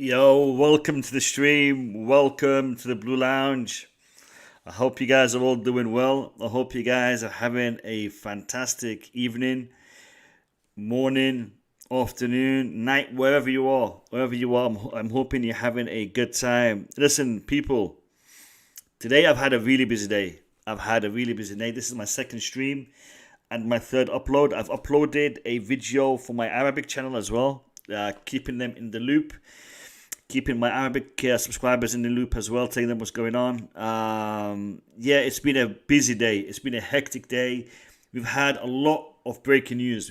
Yo, welcome to the stream. Welcome to the Blue Lounge. I hope you guys are all doing well. I hope you guys are having a fantastic evening, morning, afternoon, night, wherever you are. I'm hoping you're having a good time. Listen, people, today I've had a really busy day. This is my second stream and my third upload. I've uploaded a video for my Arabic channel as well, keeping them in the loop. Keeping my Arabic subscribers in the loop as well, telling them what's going on. It's been a busy day. It's been a hectic day. We've had a lot of breaking news.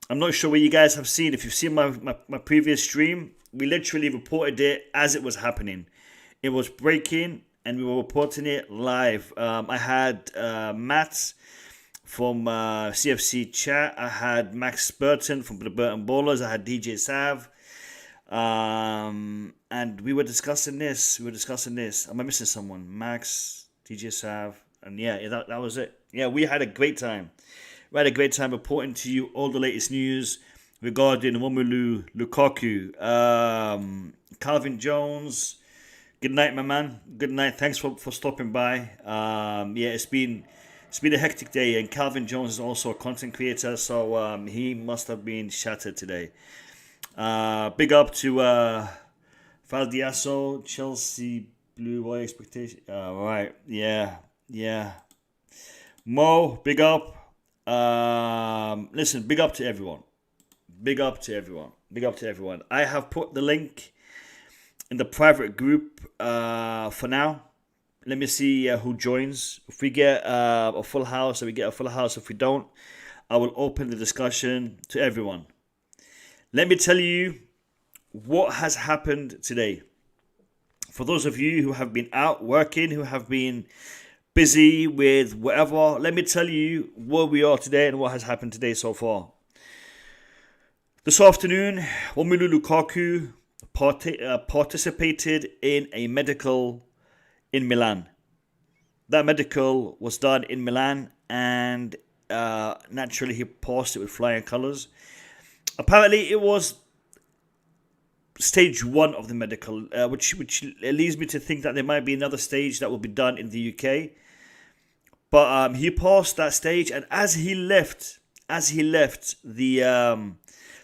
I'm not sure what you guys have seen. If you've seen my previous stream, we literally reported it as it was happening. It was breaking and we were reporting it live. I had Matt from CFC Chat. I had Max Burton from the Burton Ballers. I had DJ Sav. And we were discussing this. Am I missing someone? Max, DJ Sav, and that was it. Yeah, we had a great time. Reporting to you all the latest news regarding Romelu Lukaku, Calvin Jones. Good night, my man. Good night. Thanks for stopping by. It's been a hectic day, and Calvin Jones is also a content creator, so he must have been shattered today. Big up to Valdiaso, Chelsea Blue White Expectation. Right, yeah. Mo, big up. Listen, big up to everyone. I have put the link in the private group for now. Let me see who joins. If we get a full house, If we don't, I will open the discussion to everyone. Let me tell you what has happened today. For those of you who have been out working, who have been busy with whatever, let me tell you where we are today and what has happened today so far. This afternoon, Romelu Lukaku participated in a medical in Milan. That medical was done in Milan, and naturally he passed it with flying colours. Apparently, it was stage 1 of the medical, which leads me to think that there might be another stage that will be done in the UK. But he passed that stage, and as he left the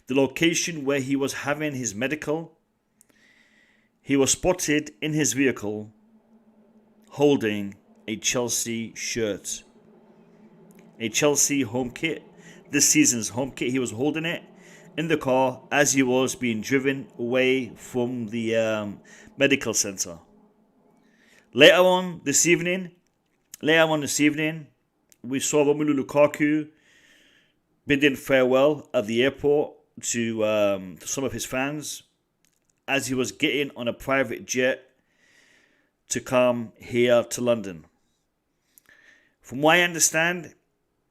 location where he was having his medical, he was spotted in his vehicle holding a Chelsea shirt, a Chelsea home kit, this season's home kit. He was holding it in the car as he was being driven away from the medical center. Later on this evening, we saw Romelu Lukaku bidding farewell at the airport to some of his fans as he was getting on a private jet to come here to London. From what I understand,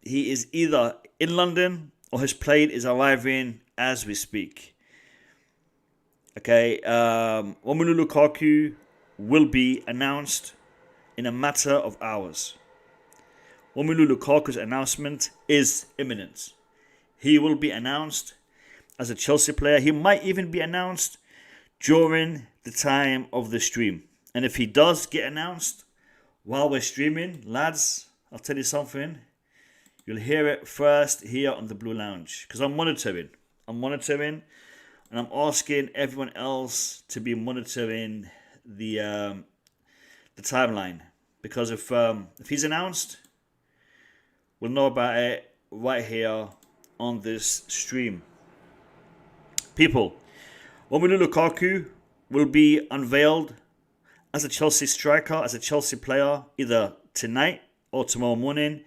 he is either in London or his plane is arriving as we speak. Okay, Romelu Lukaku will be announced in a matter of hours. Romelu Lukaku's announcement is imminent. He will be announced as a Chelsea player. He might even be announced during the time of the stream. And if he does get announced while we're streaming, lads, I'll tell you something. You'll hear it first here on the Blue Lounge, because I'm monitoring, and I'm asking everyone else to be monitoring the timeline, because if he's announced, we'll know about it right here on this stream. People, Romelu Lukaku will be unveiled as a Chelsea striker, as a Chelsea player, either tonight or tomorrow morning.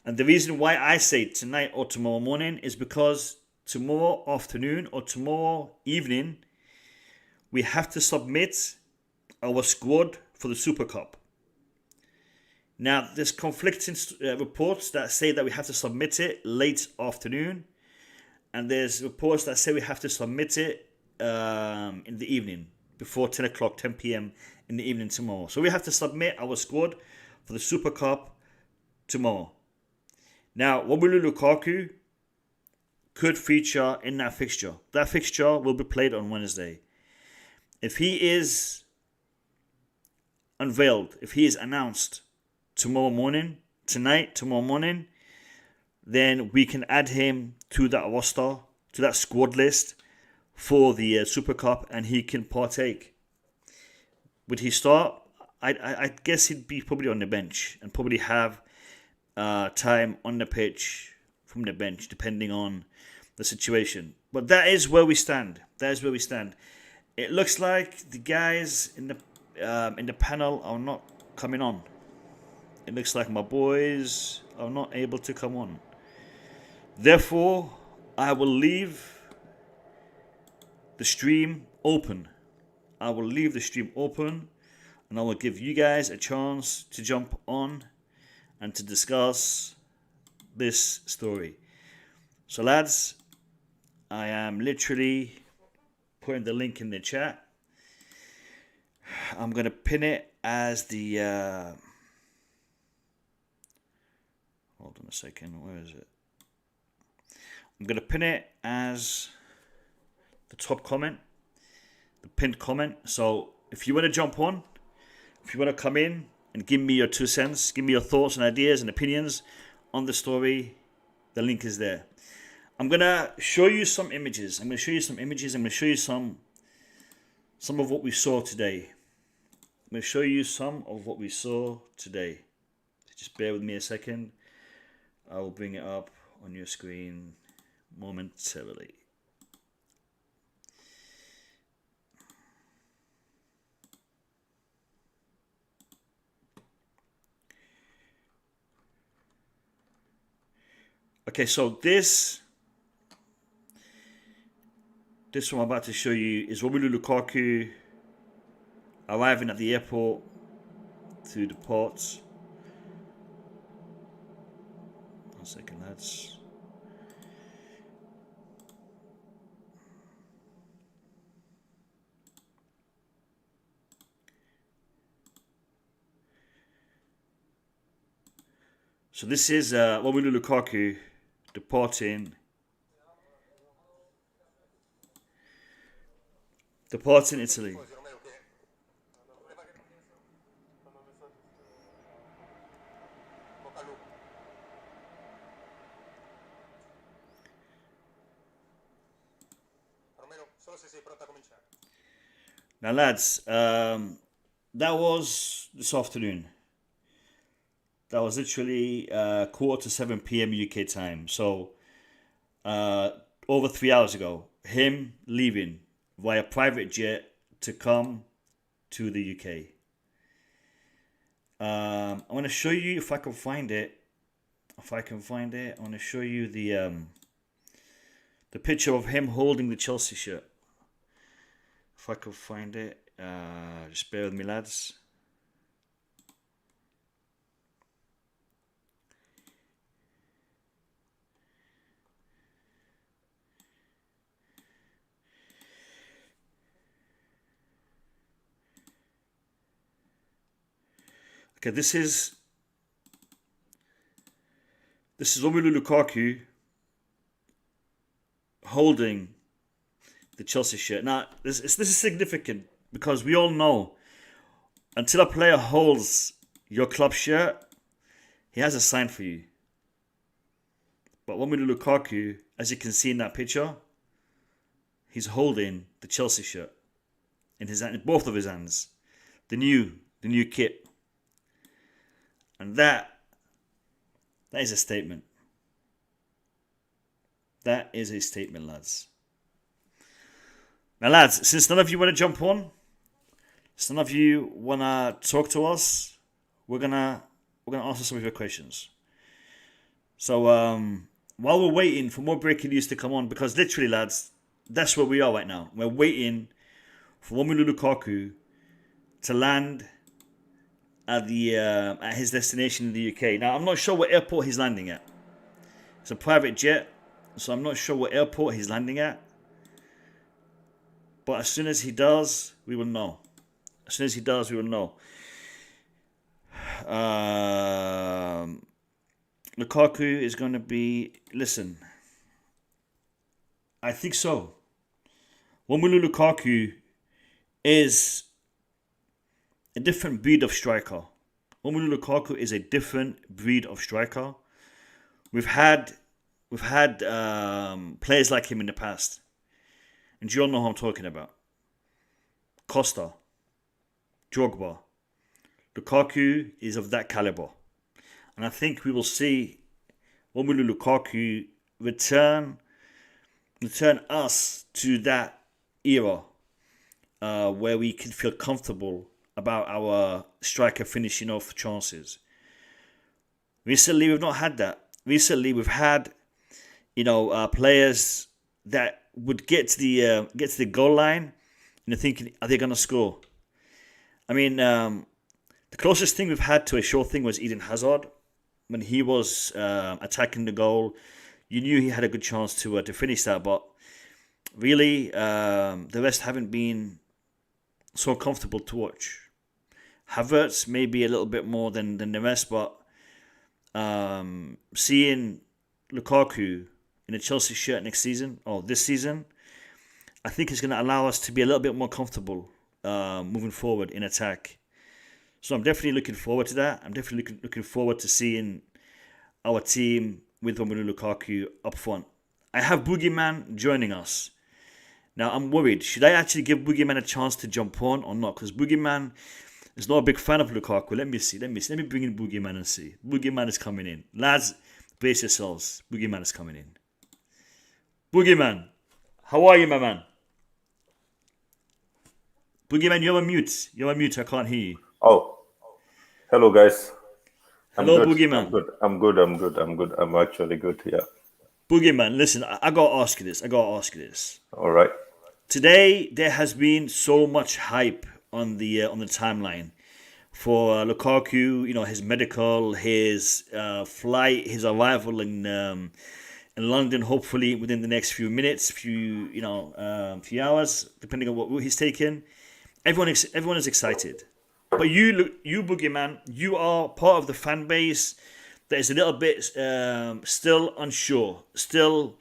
And the reason why I say tonight or tomorrow morning is because tomorrow afternoon or tomorrow evening, we have to submit our squad for the Super Cup. Now, there's conflicting reports that say that we have to submit it late afternoon. And there's reports that say we have to submit it in the evening, before 10 p.m. in the evening tomorrow. So we have to submit our squad for the Super Cup tomorrow. Now, Romelu Lukaku could feature in that fixture. That fixture will be played on Wednesday. If he is unveiled, if he is announced tomorrow morning, then we can add him to that roster, to that squad list for the Super Cup, and he can partake. Would he start? I guess he'd be probably on the bench and probably have time on the pitch from the bench, depending on the situation. But that is where we stand. It looks like the guys in the panel are not coming on. It looks like my boys are not able to come on. Therefore, I will leave the stream open. And I will give you guys a chance to jump on and to discuss this story. So lads, I am literally putting the link in the chat. I'm going to pin it as the... hold on a second, where is it? I'm going to pin it as the top comment, the pinned comment. So if you want to jump on, if you want to come in and give me your 2 cents, give me your thoughts and ideas and opinions on the story, the link is there. I'm going to show you some images. I'm going to show you some of what we saw today. Just bear with me a second. I will bring it up on your screen momentarily. Okay, so this one I'm about to show you is Romelu Lukaku arriving at the airport to depart. 1 second, lads. So this is Romelu Lukaku departing Italy. Now lads, that was this afternoon. That was literally 6:45 p.m. UK time. So over 3 hours ago, him leaving via private jet to come to the UK. I'm going to show you, if I can find it. I want to show you the picture of him holding the Chelsea shirt. If I can find it, just bear with me, lads. Okay, this is Romelu Lukaku holding the Chelsea shirt. Now, this is significant because we all know until a player holds your club shirt, he has a sign for you. But Romelu Lukaku, as you can see in that picture, he's holding the Chelsea shirt in both of his hands, the new kit. And that is a statement. That is a statement, lads. Now, lads, since none of you want to jump on, since none of you want to talk to us, we're gonna answer some of your questions. So, while we're waiting for more breaking news to come on, because literally, lads, that's where we are right now. We're waiting for Romelu Lukaku to land at his destination in the UK. Now, I'm not sure what airport he's landing at. It's a private jet, so I'm not sure what airport he's landing at. But as soon as he does, we will know. Lukaku is going to be... Listen. I think so. Romelu Lukaku is a different breed of striker. Romelu Lukaku is a different breed of striker. We've had players like him in the past, and you all know who I'm talking about. Costa, Drogba, Lukaku is of that caliber, and I think we will see Romelu Lukaku return us to that era where we can feel comfortable about our striker finishing off chances. Recently, we've not had that. Recently, we've had, players that would get to the goal line and they're thinking, are they going to score? I mean, the closest thing we've had to a sure thing was Eden Hazard. When he was attacking the goal, you knew he had a good chance to finish that, but really, the rest haven't been so comfortable to watch. Havertz maybe a little bit more than the rest, but seeing Lukaku in a Chelsea shirt this season, I think it's going to allow us to be a little bit more comfortable moving forward in attack. So I'm definitely looking forward to that. I'm definitely looking forward to seeing our team with Romelu Lukaku up front. I have Boogeyman joining us. Now I'm worried. Should I actually give Boogeyman a chance to jump on or not? Because Boogeyman is not a big fan of Lukaku. Let me see. Let me bring in Boogeyman and see. Boogeyman is coming in. Lads, brace yourselves. Boogeyman is coming in. Boogeyman, how are you, my man? Boogeyman, you're on mute. I can't hear you. Oh, hello, guys. Hello, Boogeyman. I'm good. I'm actually good, yeah. Boogeyman, listen, I got to ask you this. All right. Today, there has been so much hype on the timeline for Lukaku, his medical, his flight, his arrival in London, hopefully within the next few minutes, few hours, depending on what route he's taken. Everyone is excited. But you Boogeyman, you are part of the fan base that is a little bit still unsure, still,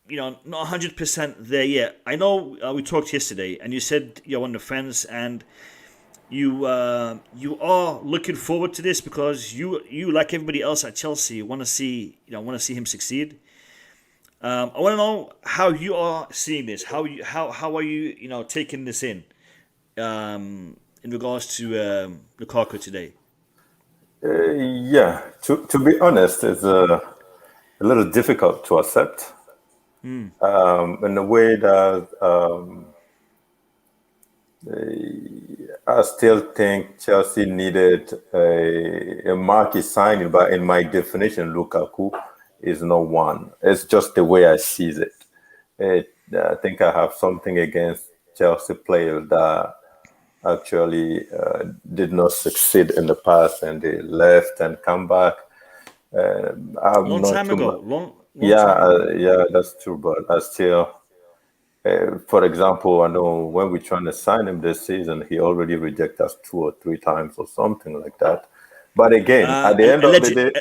not 100% there yet. I know we talked yesterday, and you said you're on the fence, and you are looking forward to this because you like everybody else at Chelsea want to see him succeed. I want to know how you are seeing this. How are you taking this in regards to Lukaku today? Yeah, to be honest, it's a little difficult to accept. In the way that I still think Chelsea needed a marquee signing, but in my definition, Lukaku is not one. It's just the way I see it. I think I have something against Chelsea players that actually did not succeed in the past, and they left and come back. Long time ago. Yeah, that's true. But I still, for example, I know when we're trying to sign him this season, he already rejected us 2 or 3 times or something like that. But again, at the end of the day,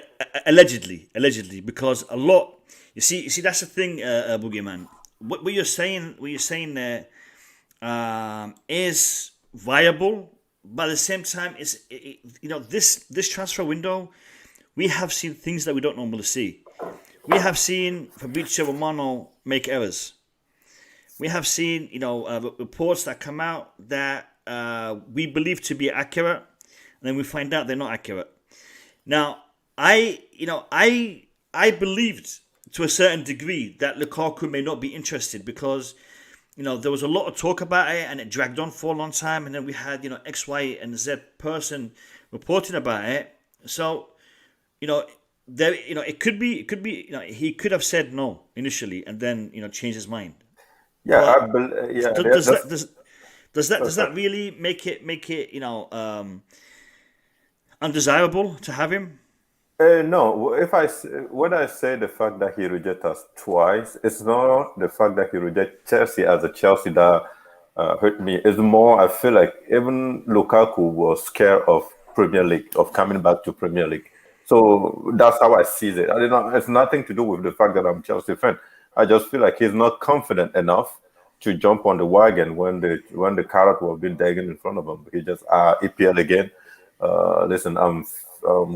allegedly, because a lot. You see, that's the thing, Boogeyman. What you're saying there is viable, but at the same time, this transfer window, we have seen things that we don't normally see. We have seen Fabrizio Romano make errors. We have seen, reports that come out that we believe to be accurate, and then we find out they're not accurate. Now, I believed to a certain degree that Lukaku may not be interested because, there was a lot of talk about it and it dragged on for a long time, and then we had, X, Y, and Z person reporting about it. So, it could be, he could have said no initially and then, changed his mind. yeah, Does that really make it undesirable to have him? No. When I say the fact that he rejected us twice, it's not the fact that he rejected Chelsea as a Chelsea that hurt me. It's more, I feel like even Lukaku was scared of Premier League, of coming back to Premier League. So that's how I see it. It's nothing to do with the fact that I'm Chelsea fan. I just feel like he's not confident enough to jump on the wagon when the carrot was being taken in front of him. He just EPL again. Listen, I'm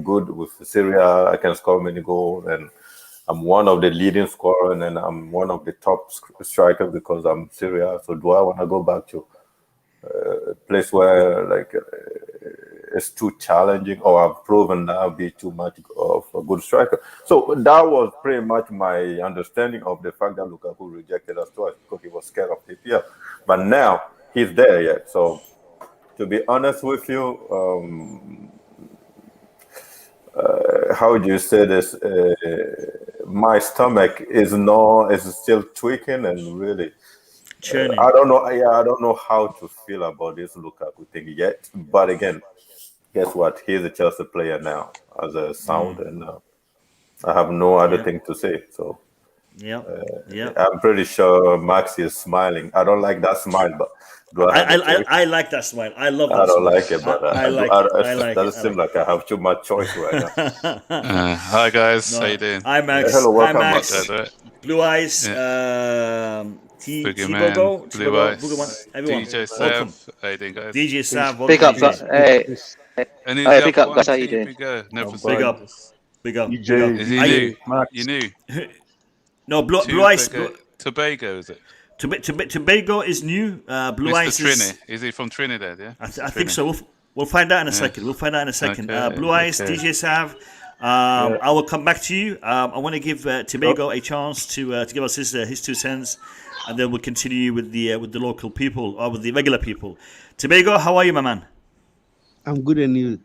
good with Syria. I can score many goals, and I'm one of the leading scorers, and I'm one of the top strikers because I'm Syria. So do I want to go back to a place where it's too challenging, or I've proven that I'll be too much of a good striker? So that was pretty much my understanding of the fact that Lukaku rejected us twice because he was scared of EPL. But now he's there yet. So to be honest with you, how do you say this? My stomach is still tweaking and really. Churning. I don't know. Yeah, I don't know how to feel about this Lukaku thing yet. But again, guess what? He's a Chelsea player now, as a sound, and I have no other thing to say. So, I'm pretty sure Max is smiling. I don't like that smile, but I like that smile. I love that. I don't smile. like it, but I like it. It doesn't seem like I have too much choice right now. Hi guys, how you doing? Hi Max. Hello, welcome, Hi Max. Blue Eyes. Boogeyman, Blue Eyes, everyone. DJ Sav, how you doing guys? DJ Sav, big up, hey, big up, guys. How you doing? Big up. DJ. Is he new? You new? No, Blue Eyes. Tobago, is it? Tobago is new. Blue Eyes is he from Trinidad? Yeah, I think so. We'll find out in a second. Okay, Blue Eyes, DJ Sav. I will come back to you. I want to give Tobago a chance to give us his 2 cents, and then we'll continue with the local people or with the regular people. Tobago, how are you, my man? I'm good, and you?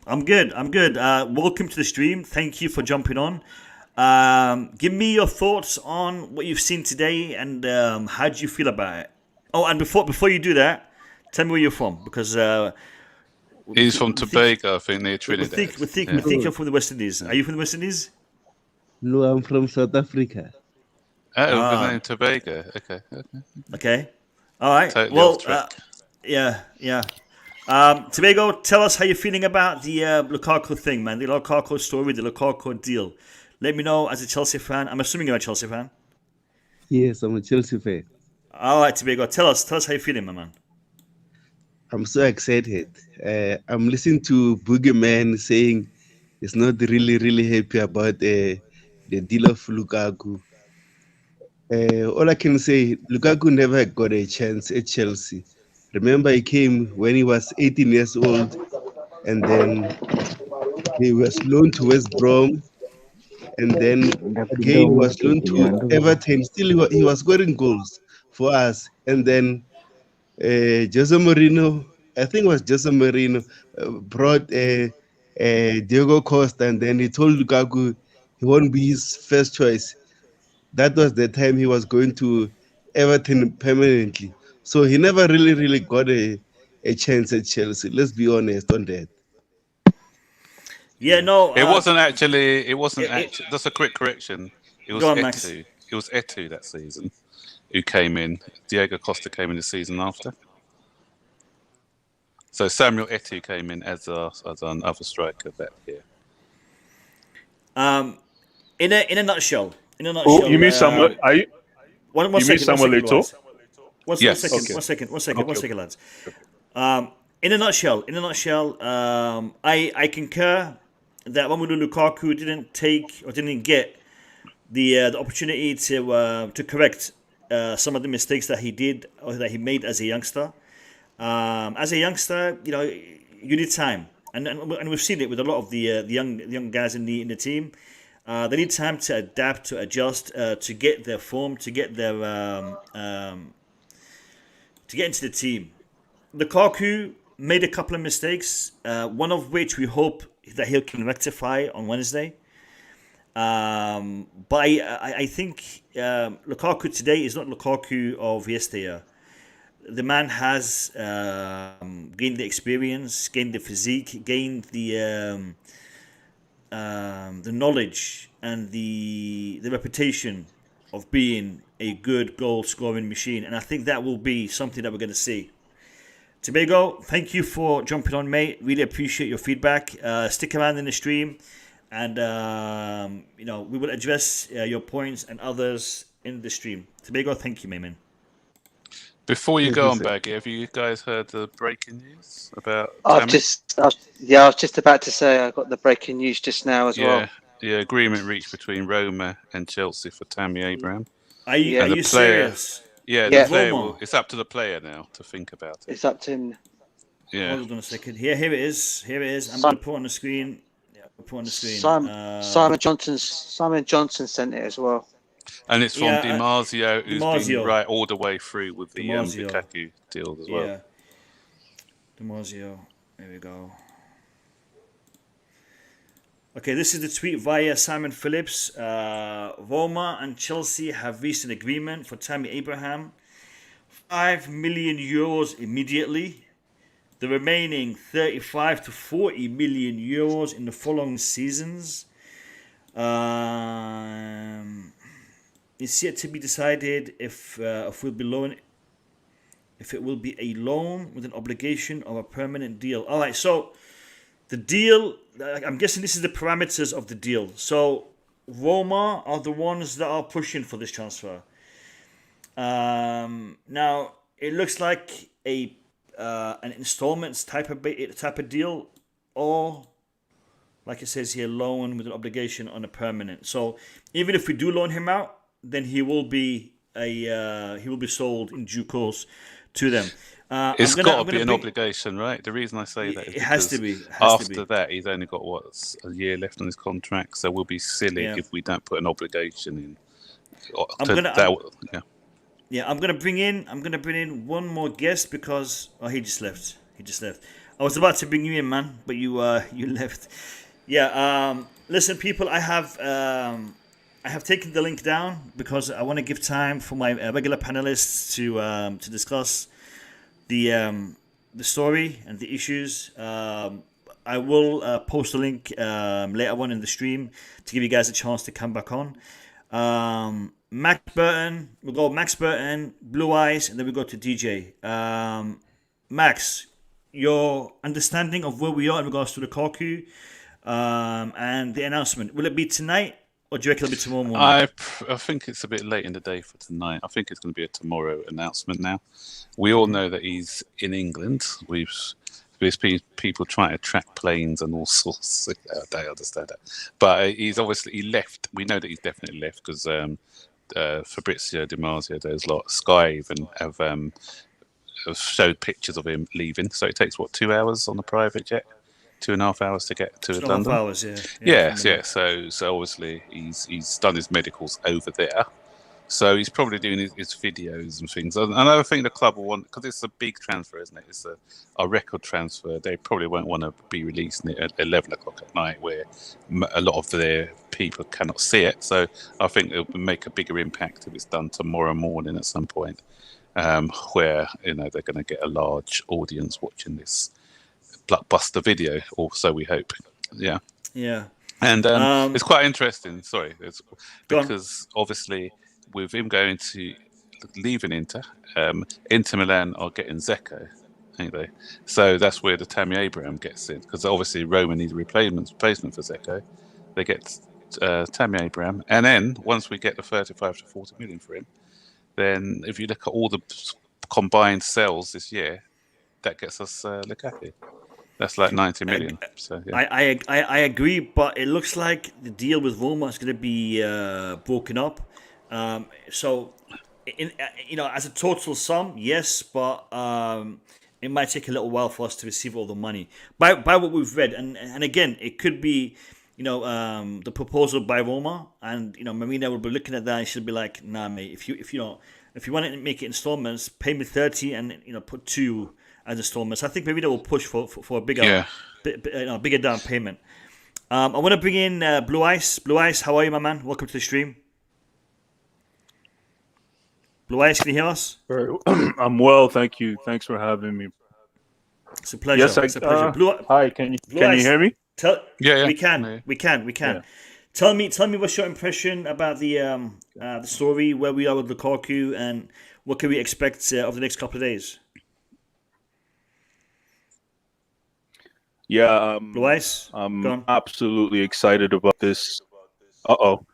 I'm good. Welcome to the stream. Thank you for jumping on. Give me your thoughts on what you've seen today, and how do you feel about it? Oh, and before you do that, tell me where you're from, because he's from Tobago, I think, near Trinidad. We think you're from the West Indies. Are you from the West Indies? No, I'm from South Africa. Oh, the name Tobago. Okay. All right. Totally well, off track. Yeah. Tobago, tell us how you're feeling about the Lukaku thing, man. The Lukaku story, the Lukaku deal. Let me know as a Chelsea fan. I'm assuming you're a Chelsea fan. Yes, I'm a Chelsea fan. All right, Tobago, tell us how you're feeling, my man. I'm so excited. I'm listening to Boogeyman saying he's not really happy about the deal of Lukaku. All I can say, Lukaku never got a chance at Chelsea. Remember, he came when he was 18 years old, and then he was loaned to West Brom, and then again was loaned to Everton. Still, he was scoring goals for us. And then Jose Mourinho, I think it was Jose Mourinho, brought Diego Costa, and then he told Lukaku he won't be his first choice. That was the time he was going to Everton permanently. So he never really got a chance at Chelsea. Let's be honest on that. Yeah, no. It wasn't actually. That's a quick correction. It was Etu. It was Etu that season who came in. Diego Costa came in the season after. So Samuel Etu came in as another striker back here. In a nutshell. Oh, you mean Samuel? One second, Samuel Eto'o? One second, lads. In a nutshell, I concur that Romelu Lukaku didn't get the opportunity to correct some of the mistakes that he did or that he made as a youngster. As a youngster, you need time, and we've seen it with a lot of the young guys in the team. They need time to adapt, to adjust, to get their form, to get their to get into the team. Lukaku made a couple of mistakes, one of which we hope that he can rectify on Wednesday. But I think Lukaku today is not Lukaku of yesteryear. The man has gained the experience, gained the physique, gained the knowledge and the reputation of being a good goal-scoring machine. And I think that will be something that we're going to see. Tobago, thank you for jumping on, mate. Really appreciate your feedback. Stick around in the stream, and we will address your points and others in the stream. Tobago, thank you, my man. Before you go on, Baggy, have you guys heard the breaking news about? I was just about to say I got the breaking news just now as well. Yeah, agreement reached between Roma and Chelsea for Tammy Abraham. Are you serious? Yeah, the player it's up to the player now to think about it. It's up to him. Yeah. Hold on a second. Here it is. I'm going to put on the screen. Simon Johnson sent it as well. And it's from Di Marzio, who's been right all the way through with the Lukaku deal as well. Yeah. Di Marzio. There we go. Okay, this is the tweet via Simon Phillips. Roma and Chelsea have reached an agreement for Tammy Abraham. €5 million immediately. The remaining 35 to 40 million euros in the following seasons. It's yet to be decided if it will be a loan with an obligation or a permanent deal. All right, so the deal, I'm guessing this is the parameters of the deal. So Roma are the ones that are pushing for this transfer. Now it looks like an installments type of deal, or like it says here, loan with an obligation on a permanent. So even if we do loan him out, then he will be sold in due course to them. It's got to be an obligation, right? The reason I say that is it has to be. After that, he's only got a year left on his contract, so we'll be silly if we don't put an obligation in. I'm gonna bring in one more guest because he just left. I was about to bring you in, man, but you left. Yeah. Listen, people, I have taken the link down because I want to give time for my regular panelists to discuss the story and the issues. I will post a link later on in the stream to give you guys a chance to come back on. Max Burton, we'll go Max Burton, Blue Eyes, and then we go to DJ. Max, your understanding of where we are in regards to Lukaku and the announcement. Will it be tonight, or do you reckon it'll be tomorrow morning? I think it's a bit late in the day for tonight. I think it's going to be a tomorrow announcement now. We all know that he's in England. There's people trying to track planes and all sorts. I don't understand that. But he left. We know that he's definitely left because Fabrizio Di Marzio, there's a lot. Sky even have showed pictures of him leaving. So it takes 2 hours on the private jet, 2.5 hours to get to London. 2.5 hours, yeah. So obviously he's done his medicals over there. So he's probably doing his videos and things. And I think the club will want, because it's a big transfer, isn't it? It's a record transfer. They probably won't want to be releasing it at 11 o'clock at night where a lot of their people cannot see it. So I think it will make a bigger impact if it's done tomorrow morning at some point, where they're going to get a large audience watching this blockbuster video, or so we hope. Yeah. And it's quite interesting. Because obviously, with him going to leaving Inter Milan are getting Zeko, ain't they? So that's where the Tammy Abraham gets in, because obviously Roma needs a replacement for Zeko. They get Tammy Abraham, and then once we get the 35 to 40 million for him, then if you look at all the combined sales this year, that gets us Lukaku. That's like 90 million. So yeah. I agree, but it looks like the deal with Roma is going to be broken up. So, as a total sum, yes, but it might take a little while for us to receive all the money by what we've read, and again, it could be, the proposal by Roma, and Marina will be looking at that and she'll be like, nah, mate, if you want to make it installments, pay me 30 and put 2 as installments. I think Marina will push for a bigger bigger down payment. I want to bring in Blue Ice. Blue Ice, how are you, my man? Welcome to the stream. Blue Eyes, can you hear us? I'm well, thank you. Thanks for having me. It's a pleasure. Yes, it's a pleasure. Hi, can you hear me? Yeah. We can. Yeah. Tell me what's your impression about the story, where we are with Lukaku, and what can we expect over the next couple of days? Yeah, Blue Eyes, go I'm on. absolutely excited about this. Uh-oh.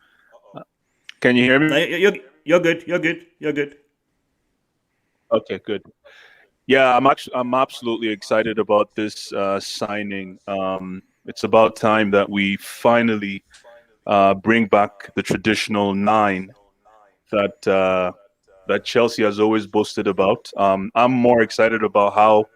Can you hear me? No, you're good. You're good. You're good. Okay, good. Yeah, I'm absolutely excited about this signing. It's about time that we finally bring back the traditional 9 that Chelsea has always boasted about. I'm more excited about how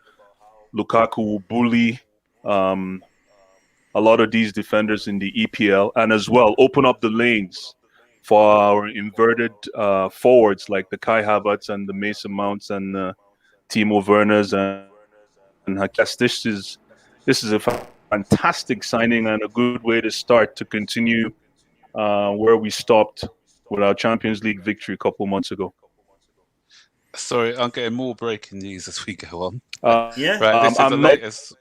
Lukaku will bully a lot of these defenders in the EPL, and as well open up the lanes for our inverted forwards like the Kai Havertz and the Mason Mounts and Timo Werners and Hakas. This is a fantastic signing and a good way to start to continue where we stopped with our Champions League victory a couple months ago. Sorry, I'm getting more breaking news as we go on. Yeah. Right, this is I'm the not- latest.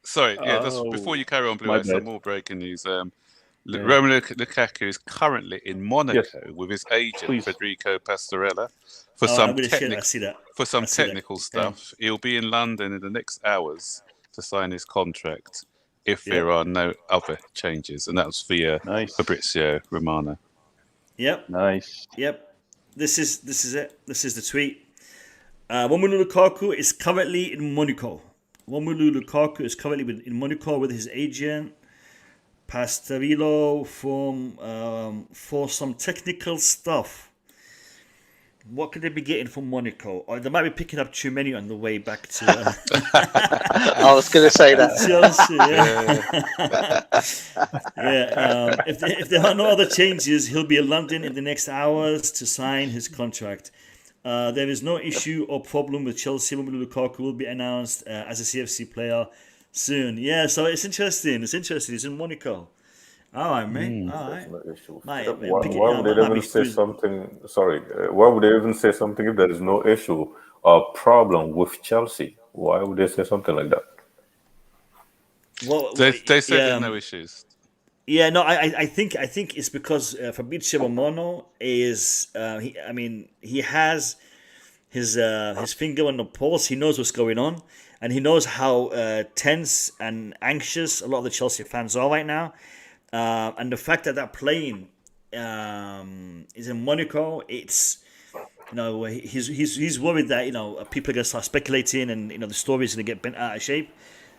Sorry, yeah. Before you carry on, Blue my Eyes, some bad. more breaking news. Romelu Lukaku is currently in Monaco with his agent Please. Federico Pastorella for I'm gonna share. I see that. I see that. technical stuff. He'll be in London in the next hours to sign his contract if Yeah. there are no other changes, and that was via Nice. Fabrizio Romano. Yep. Nice. Yep. This is it. This is the tweet. Romelu Lukaku is currently in Monaco. Romelu Lukaku is currently in Monaco with his agent Pastorillo for some technical stuff. What could they be getting from Monaco? Or they might be picking up too many on the way back to I was going to say that. Chelsea. Yeah. If there are no other changes, he'll be in London in the next hours to sign his contract. There is no issue or problem with Chelsea. Romelu Lukaku will be announced as a CFC player soon. Yeah, so it's interesting. He's in Monaco. All right, mate. All right. No issue. Mate, Why would they even say something? Sorry, why would they even say something if there is no issue or problem with Chelsea? Why would they say something like that? They said there's no issues. Yeah, no, I think it's because Fabrizio Romano is he has his finger on the pulse. He knows what's going on, and he knows how tense and anxious a lot of the Chelsea fans are right now. And the fact that plane is in Monaco, it's he's worried that people are going to start speculating, and the story is going to get bent out of shape.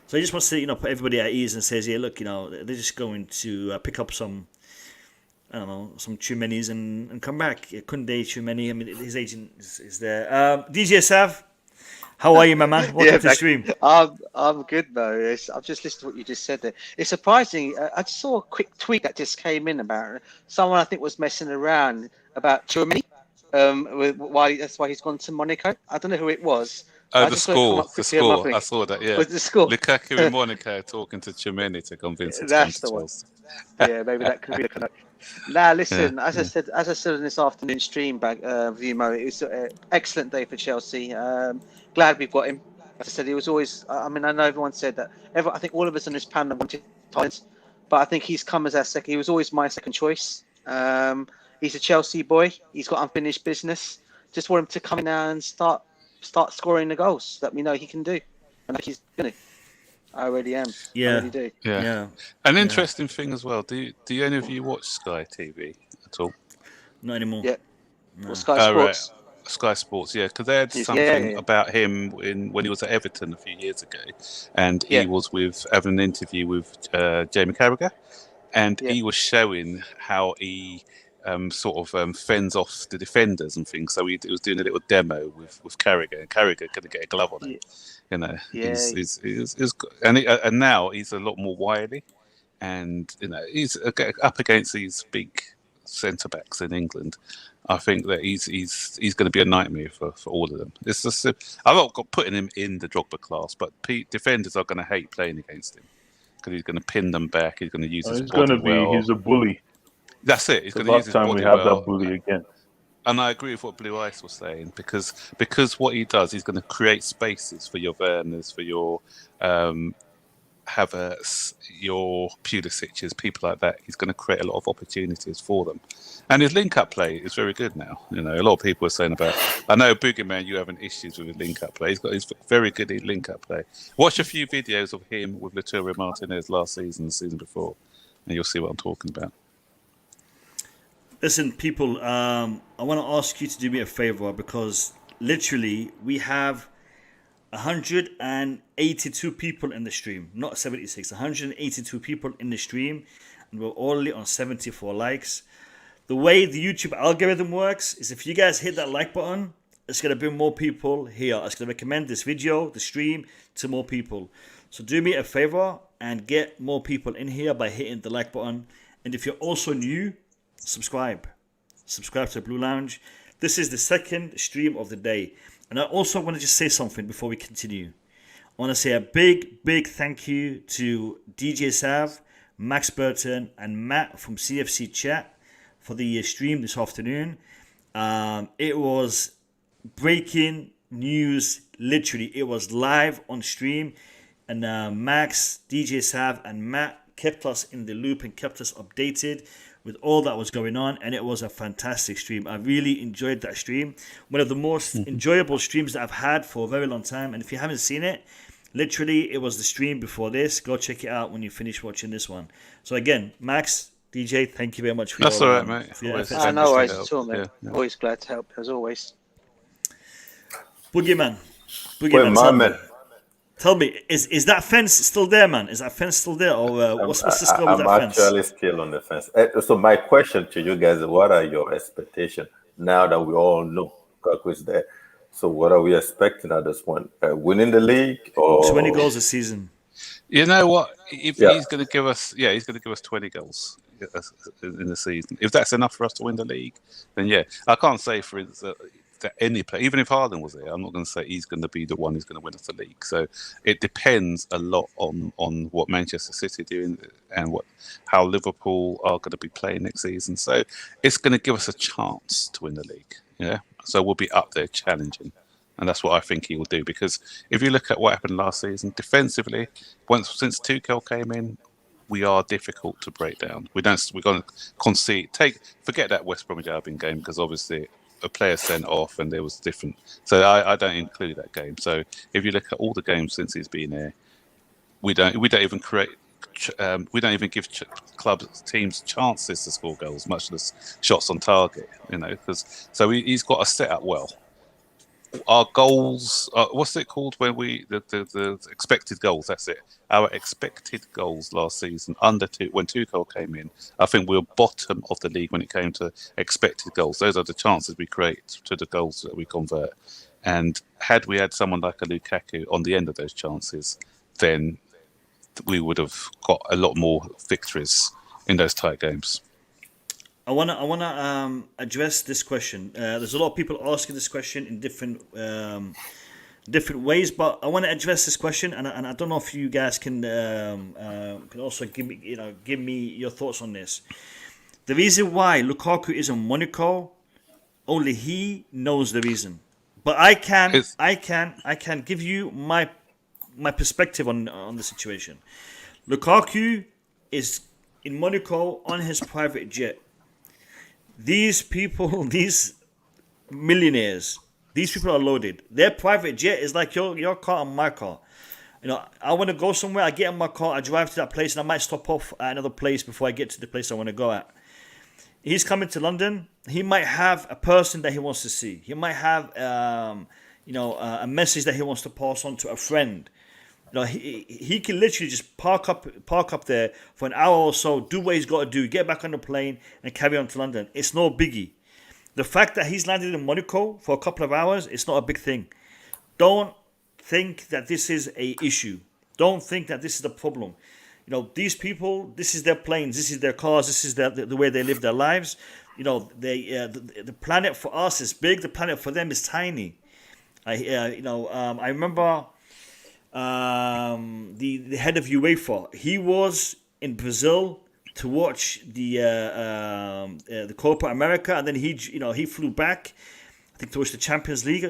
So he just wants to put everybody at ease and says, yeah, look, they're just going to pick up some Tchouaménis and come back. Koundé, Tchouaméni. I mean, his agent is there. DJ Sav, how are you, my man? Welcome to the stream. I'm good, though. I've just listened to what you just said there. It's surprising. I just saw a quick tweet that just came in about someone I think was messing around about Tchouaméni. That's why he's gone to Monaco. I don't know who it was. The score. I saw that. Yeah, was the score. Lukaku in Monaco talking to Tchouaméni to convince him. That's the one. Yeah, maybe that could be the connection. Now, listen. As I said in this afternoon stream back, Vimo, it was an excellent day for Chelsea. Glad we've got him. As I said, he was always. I know everyone said that. I think all of us on this panel wanted talent, but I think he's come as our second. He was always my second choice. He's a Chelsea boy. He's got unfinished business. Just want him to come in now and start scoring the goals that we know he can do, and he's gonna. I already am. Yeah. I already do. Yeah. An interesting thing as well. Do any of you watch Sky TV at all? Not anymore. Yeah. No. Well, Sky Sports. Right. Sky Sports, yeah, because they had something about him when he was at Everton a few years ago, and he was having an interview with Jamie Carragher, and he was showing how he fends off the defenders and things. So he was doing a little demo with Carragher, and Carragher couldn't get a glove on him. And now he's a lot more wily, and he's up against these big centre backs in England. I think that he's going to be a nightmare for all of them. It's just I'm not putting him in the Drogba class, but defenders are going to hate playing against him because he's going to pin them back. He's going to use his body well. He's a bully. That's it. He's going to use his body well. Last time we have that bully again. And I agree with what Blue Ice was saying because what he does, he's going to create spaces for your Werners, for your your Pulisic's, people like that, he's going to create a lot of opportunities for them. And his link-up play is very good now. You know, a lot of people are saying about. I know Boogeyman, you having issues with his link-up play. He's very good at link-up play. Watch a few videos of him with Lautaro Martinez last season, the season before, and you'll see what I'm talking about. Listen, people, I want to ask you to do me a favor, because literally we have 182 people in the stream, not 76, 182 people in the stream, and we're only on 74 likes. The way the YouTube algorithm works is if you guys hit that like button, it's going to bring more people here. It's going to recommend this video, the stream, to more people. So do me a favor and get more people in here by hitting the like button. And if you're also new, subscribe. Subscribe to Blue Lounge. This is the second stream of the day. And I also want to just say something before we continue. I want to say a big, big thank you to DJ Sav, Max Burton, and Matt from CFC Chat for the stream this afternoon. It was breaking news, literally. It was live on stream. And Max, DJ Sav, and Matt kept us in the loop and kept us updated with all that was going on, and it was a fantastic stream. I really enjoyed that stream. One of the most enjoyable streams that I've had for a very long time. And if you haven't seen it, literally, it was the stream before this. Go check it out when you finish watching this one. So again, Max, DJ, thank you very much for That's your, all right, mate. No worries at all, mate. Yeah. Always glad to help, as always. Boogeyman, Wait, my man. tell me, is that fence still there, man? Is that fence still there, or what's the score with that fence? I'm actually still on the fence. So my question to you guys: what are your expectations now that we all know Lukaku is there? So what are we expecting at this point? Winning the league or 20 goals a season? You know what? If he's going to give us, he's going to give us 20 goals in the season. If that's enough for us to win the league, then yeah. I can't say for instance that any player, even if Haaland was there, I'm not going to say he's going to be the one who's going to win us the league. So it depends a lot on what Manchester City are doing and how Liverpool are going to be playing next season. So it's going to give us a chance to win the league. Yeah. So we'll be up there challenging. And that's what I think he will do. Because if you look at what happened last season, defensively, since Tuchel came in, we are difficult to break down. We're going to concede. Forget that West Bromwich Albion game, because obviously a player sent off and there was different. So I don't include that game. So if you look at all the games since he's been here, we don't even give teams chances to score goals, much less shots on target. You know, so he's got to set up well. Our goals, what's it called when the expected goals? That's it. Our expected goals last season when Tuchel came in, I think we were bottom of the league when it came to expected goals. Those are the chances we create to the goals that we convert. And had we had someone like a Lukaku on the end of those chances, then we would have got a lot more victories in those tight games. I wanna address this question. There's a lot of people asking this question in different ways, but I want to address this question, and I don't know if you guys can also give me your thoughts on this. The reason why Lukaku is in Monaco, only he knows the reason. But I can give you my perspective on the situation. Lukaku is in Monaco on his private jet. These people, these millionaires, these people are loaded. Their private jet is like your car and my car. You know, I want to go somewhere, I get in my car, I drive to that place, and I might stop off at another place before I get to the place I want to go at. He's coming to London. He might have a person that he wants to see. He might have, a message that he wants to pass on to a friend. You know, he can literally just park up there for an hour or so, do what he's got to do, get back on the plane, and carry on to London. It's no biggie. The fact that he's landed in Monaco for a couple of hours, it's not a big thing. Don't think that this is a issue. Don't think that this is the problem. You know, these people, this is their planes, this is their cars, this is the way they live their lives. You know, the planet for us is big. The planet for them is tiny. I remember. The head of UEFA, he was in Brazil to watch the Copa America, and then he flew back, I think, to watch the Champions League.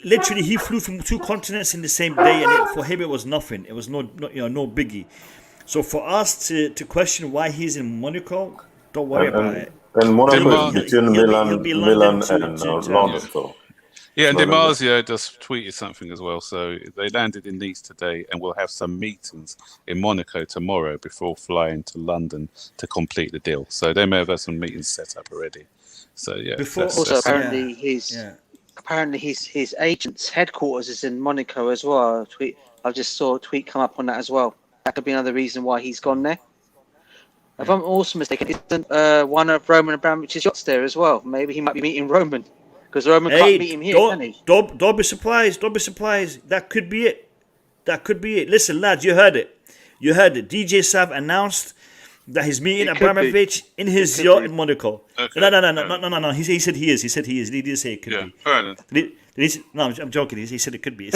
literally, he flew from 2 continents in the same day, and for him it was nothing. It was no biggie. So for us to question why he's in Monaco, don't worry about it. And Monaco is between Milan and to London. So. Yeah, and Dimarzio just tweeted something as well. So they landed in Nice today and will have some meetings in Monaco tomorrow before flying to London to complete the deal. So they may have had some meetings set up already. So yeah. Apparently his agent's headquarters is in Monaco as well. I just saw a tweet come up on that as well. That could be another reason why he's gone there. If I'm also mistaken, isn't one of Roman Abramovich's yachts there as well? Maybe he might be meeting Roman. Because Roman can't meet him here, can he? Don't be surprised. Don't be surprised. That could be it. Listen, lads, you heard it. DJ Sav announced that he's meeting Abramovich in his yacht in Monaco. Okay. No. He said he is. He didn't say it could be. Fair enough. No, I'm joking. He said it could be.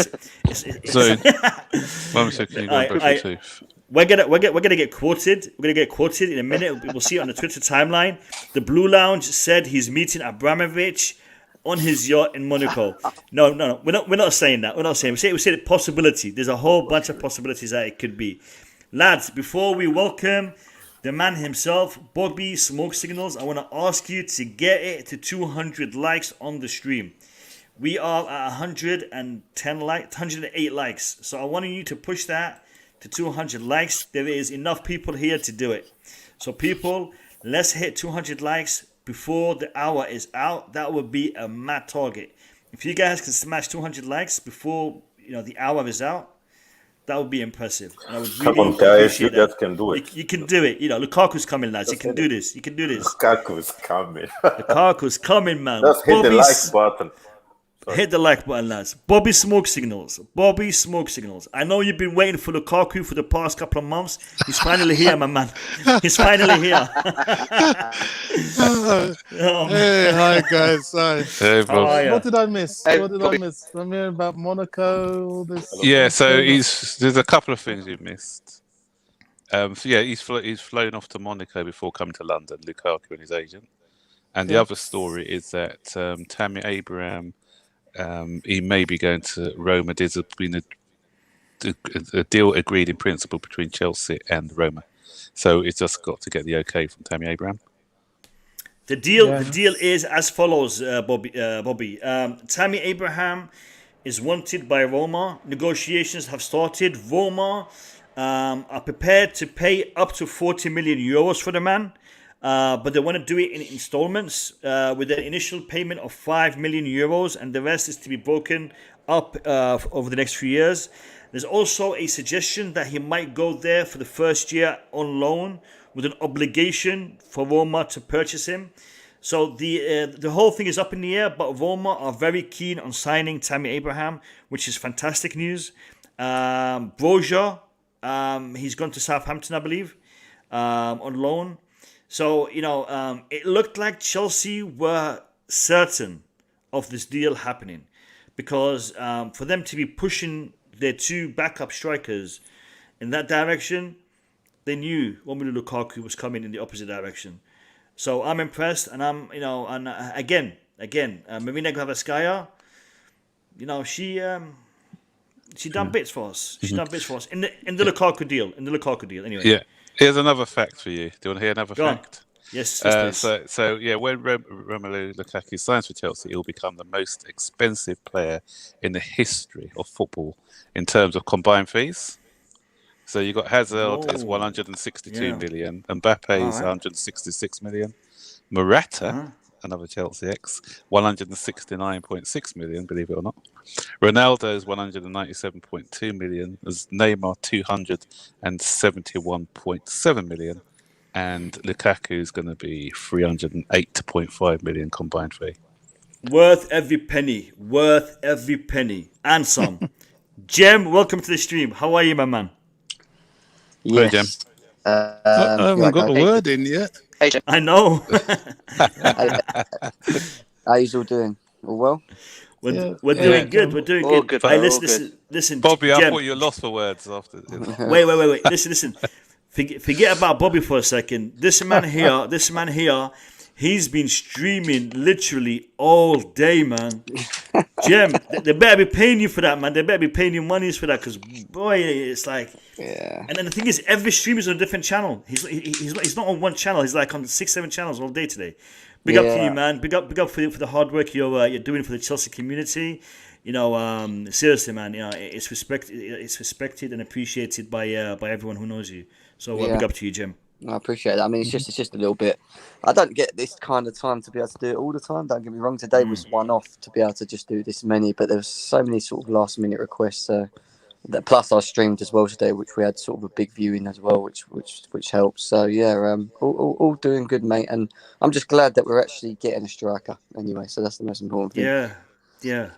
We're gonna get quoted. We're gonna get quoted in a minute. We'll see it on the Twitter timeline. The Blue Lounge said he's meeting Abramovich on his yacht in Monaco. No. We're not saying that. We're not saying. We said possibility. There's a whole bunch of possibilities that it could be. Lads, before we welcome the man himself, Bobby Smoke Signals, I want to ask you to get it to 200 likes on the stream. We are at 108 likes. So I want you to push that to 200 likes. There is enough people here to do it. So people, let's hit 200 likes before the hour is out. That would be a mad target. If you guys can smash 200 likes before the hour is out, that would be impressive. And I would really Come on, guys, you guys can do it. You can do it. Lukaku's coming, lads. You can do this. Lukaku's coming. Lukaku's coming, man. Just hit the like button. Hit the like button, lads. Bobby Smoke Signals. I know you've been waiting for Lukaku for the past couple of months. He's finally here, my man. He's finally here. Hey, hi guys. Hi. Hey, Bob. What did I miss? I'm hearing about Monaco. All this. Yeah, so there's a couple of things you've missed. He's flown off to Monaco before coming to London, Lukaku and his agent. And the other story is that Tammy Abraham, he may be going to Roma. There's been a deal agreed in principle between Chelsea and Roma. So it's just got to get the okay from Tammy Abraham. The deal is as follows, Bobby. Tammy Abraham is wanted by Roma. Negotiations have started. Roma are prepared to pay up to 40 million euros for the man. But they want to do it in installments with an initial payment of 5 million euros, and the rest is to be broken up over the next few years. There's also a suggestion that he might go there for the first year on loan with an obligation for Roma to purchase him. So the whole thing is up in the air, but Roma are very keen on signing Tammy Abraham, which is fantastic news. Broja, he's gone to Southampton, I believe, on loan. So, it looked like Chelsea were certain of this deal happening because for them to be pushing their 2 backup strikers in that direction, they knew Romelu Lukaku was coming in the opposite direction. So I'm impressed, and again, Marina Granovkaia, she done bits for us. She done bits for us in the Lukaku deal. Anyway. Yeah. Here's another fact for you. Do you want to hear another fact? Yes. When Romelu Lukaku signs for Chelsea, he'll become the most expensive player in the history of football in terms of combined fees. So you got Hazard is 162 million, Mbappe is 166 million, Morata, another Chelsea ex, 169.6 million, believe it or not. Ronaldo is 197.2 million, as Neymar 271.7 million, and Lukaku is going to be 308.5 million combined fee. Worth every penny, and some. Jem, welcome to the stream. How are you, my man? Yes. Hey, Jem. I haven't got a word in yet. Hey, Jem. I know. How you all doing? All well? We're doing good. We're doing all good. Good. Hey, listen, Bobby, Jem. I thought you were lost for words after. Wait. Listen. Forget about Bobby for a second. This man here He's been streaming literally all day, man. Jem, they better be paying you for that, man. They better be paying you monies for that, because boy, it's like. Yeah. And then the thing is, every stream is on a different channel. He's not on one channel. He's like on 6-7 channels all day today. Big up to you, man. Big up for the hard work you're doing for the Chelsea community. You know, seriously, man. You know, it's respected and appreciated by everyone who knows you. So big up to you, Jim. I appreciate that. I mean, it's just a little bit. I don't get this kind of time to be able to do it all the time. Don't get me wrong. Today was one off to be able to just do this many, but there was so many sort of last minute requests. Plus, I streamed as well today, which we had sort of a big viewing as well, which helps. So yeah, all doing good, mate. And I'm just glad that we're actually getting a striker anyway. So that's the most important thing. Yeah.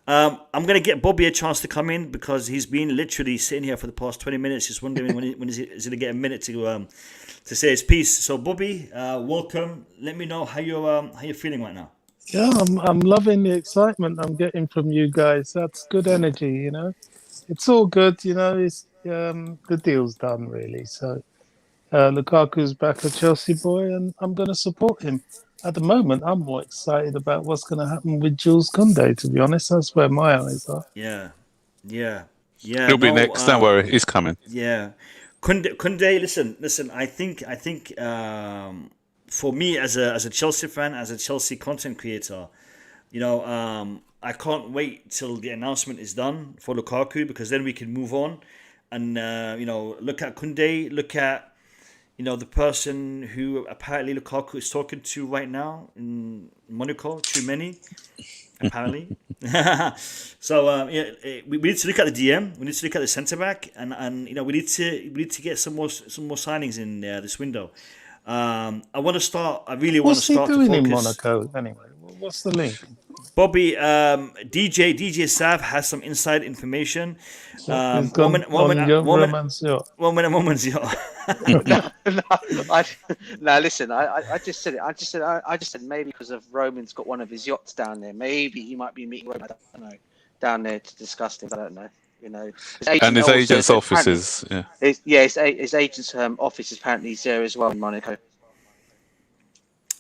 I'm going to get Bobby a chance to come in, because he's been literally sitting here for the past 20 minutes, just wondering when is he going to get a minute to say his piece. So Bobby, welcome. Let me know how you're feeling right now. Yeah, I'm loving the excitement I'm getting from you guys. That's good energy, you know. It's all good, you know. It's the deal's done, really. So Lukaku's back a Chelsea boy, and I'm going to support him. At the moment, I'm more excited about what's going to happen with Jules Koundé, to be honest. That's where my eyes are. Yeah. He'll be next. Don't worry, he's coming. Yeah, Koundé. Listen. I think for me as a Chelsea fan, as a Chelsea content creator, you know, I can't wait till the announcement is done for Lukaku, because then we can move on and you know, look at Koundé, look at, you know, the person who apparently Lukaku is talking to right now in Monaco, Tchouameni, apparently. So we need to look at the DM. We need to look at the centre back, and you know, we need to get some more signings in this window. I want to start. I really want to start. What's he doing to in focus. Monaco anyway? What's the link? Bobby, DJ Sav has some inside information. He's gone on romance yacht. One minute, yeah. No, listen. I just said it. I just said maybe because of Roman's got one of his yachts down there. Maybe he might be meeting Roman. I don't know, down there to discuss things. I don't know. You know, And his agent's offices. Yeah. His agent's office is apparently there as well in Monaco.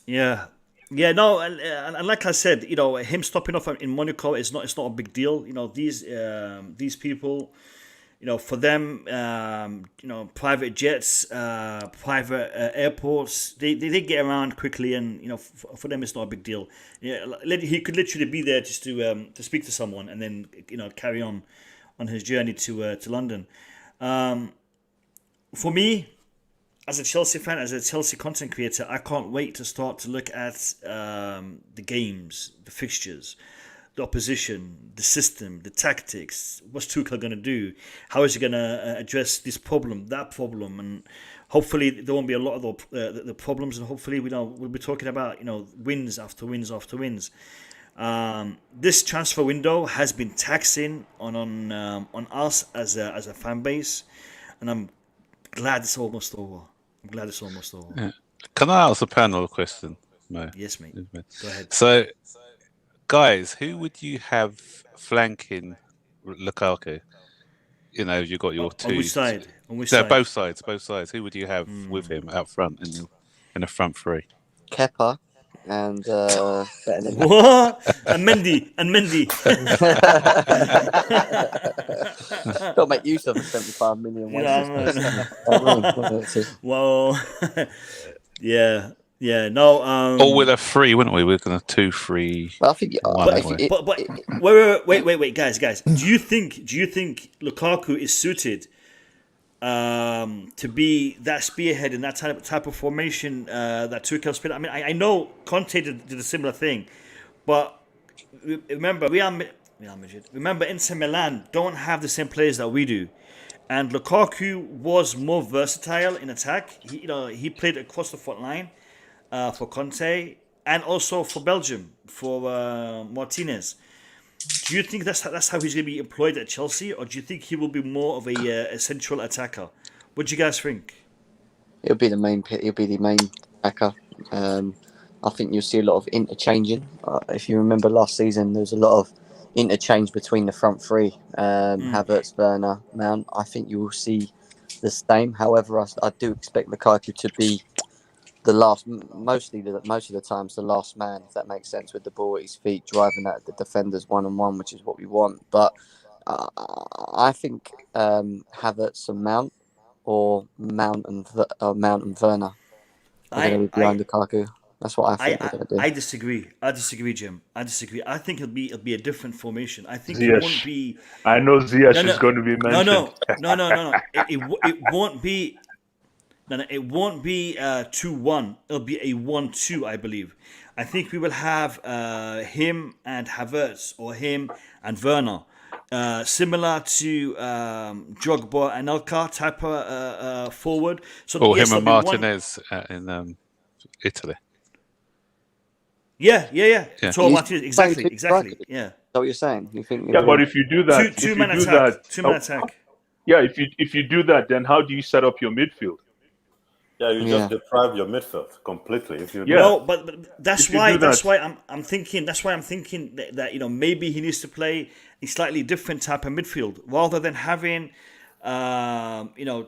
Yeah, no, and like I said, you know, him stopping off in Monaco it's not a big deal. You know, these people, you know, for them, you know, private jets, private airports, they get around quickly, and you know, for them it's not a big deal. Yeah, he could literally be there just to speak to someone, and then, you know, carry on his journey to London. For me, as a Chelsea fan, as a Chelsea content creator, I can't wait to start to look at the games, the fixtures, the opposition, the system, the tactics. What's Tuchel going to do? How is he going to address this problem, that problem? And hopefully there won't be a lot of the problems, and hopefully we'll be talking about, you know, wins after wins after wins. This transfer window has been taxing on us as a fan base, and I'm glad it's almost over. Yeah. Can I ask a panel a question? No. Yes, mate. Go ahead. So, guys, who would you have flanking Lukaku? You know, you got your two. On which side? Both sides. Who would you have with him out front in the front three? Kepa and what? And Mendy. Got to make use of the 75 million. Well, yeah, no. Or with a 3, wouldn't we? We're going to 2-3. Well, I think. Wait, guys. Do you think Lukaku is suited to be that spearhead in that type of formation that Tuchel played? I mean, I know Conte did a similar thing, but remember, remember Inter Milan don't have the same players that we do, and Lukaku was more versatile in attack. He played across the front line for Conte, and also for Belgium for Martinez. Do you think that's how he's going to be employed at Chelsea, or do you think he will be more of a central attacker? What do you guys think? He'll be the main attacker. I think you'll see a lot of interchanging. If you remember last season, there was a lot of interchange between the front three, Havertz, Werner, Mount. I think you will see the same. However, I do expect Lukaku to be most of the times the last man, if that makes sense, with the ball at his feet, driving at the defenders 1-on-1, which is what we want. But I think Havertz and Mount, or Mount and Werner are going to be behind Lukaku. That's what I think they're going to do. I disagree, Jim. I disagree. I think it'll be a different formation. I think Ziyech. it won't be. I know Ziyech is going to be mentioned. No. It won't be. No, it won't be 2-1. It'll be a 1-2, I believe. I think we will have him and Havertz, or him and Werner, similar to Drogba and Elka type of forward. So or him and Martinez in Italy. Yeah. Martinez, exactly. Yeah. That's what you're saying. You think? Yeah, but if you do that, two-man attack. Yeah, if you do that, then how do you set up your midfield? Yeah, you just deprive your midfield completely. If you No, but that's why I'm thinking that maybe he needs to play a slightly different type of midfield rather than having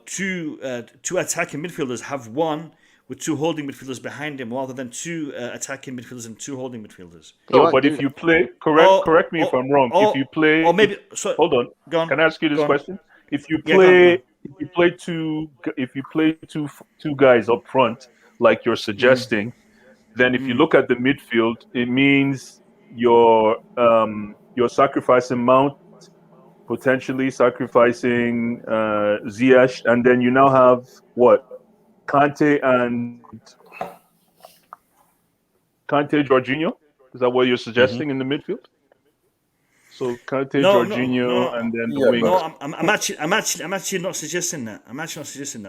two attacking midfielders, have one with two holding midfielders behind him, rather than two attacking midfielders and two holding midfielders. No, but if you play correct me if I'm wrong. If you play, hold on. Go on. Can I ask you this question? If you play two guys up front, like you're suggesting, then if you look at the midfield, it means you're sacrificing Mount, potentially sacrificing Ziyech, and then you now have what? Kante, Jorginho? Is that what you're suggesting in the midfield? So Kante, Jorginho, and then the wings. No, I'm actually not suggesting that.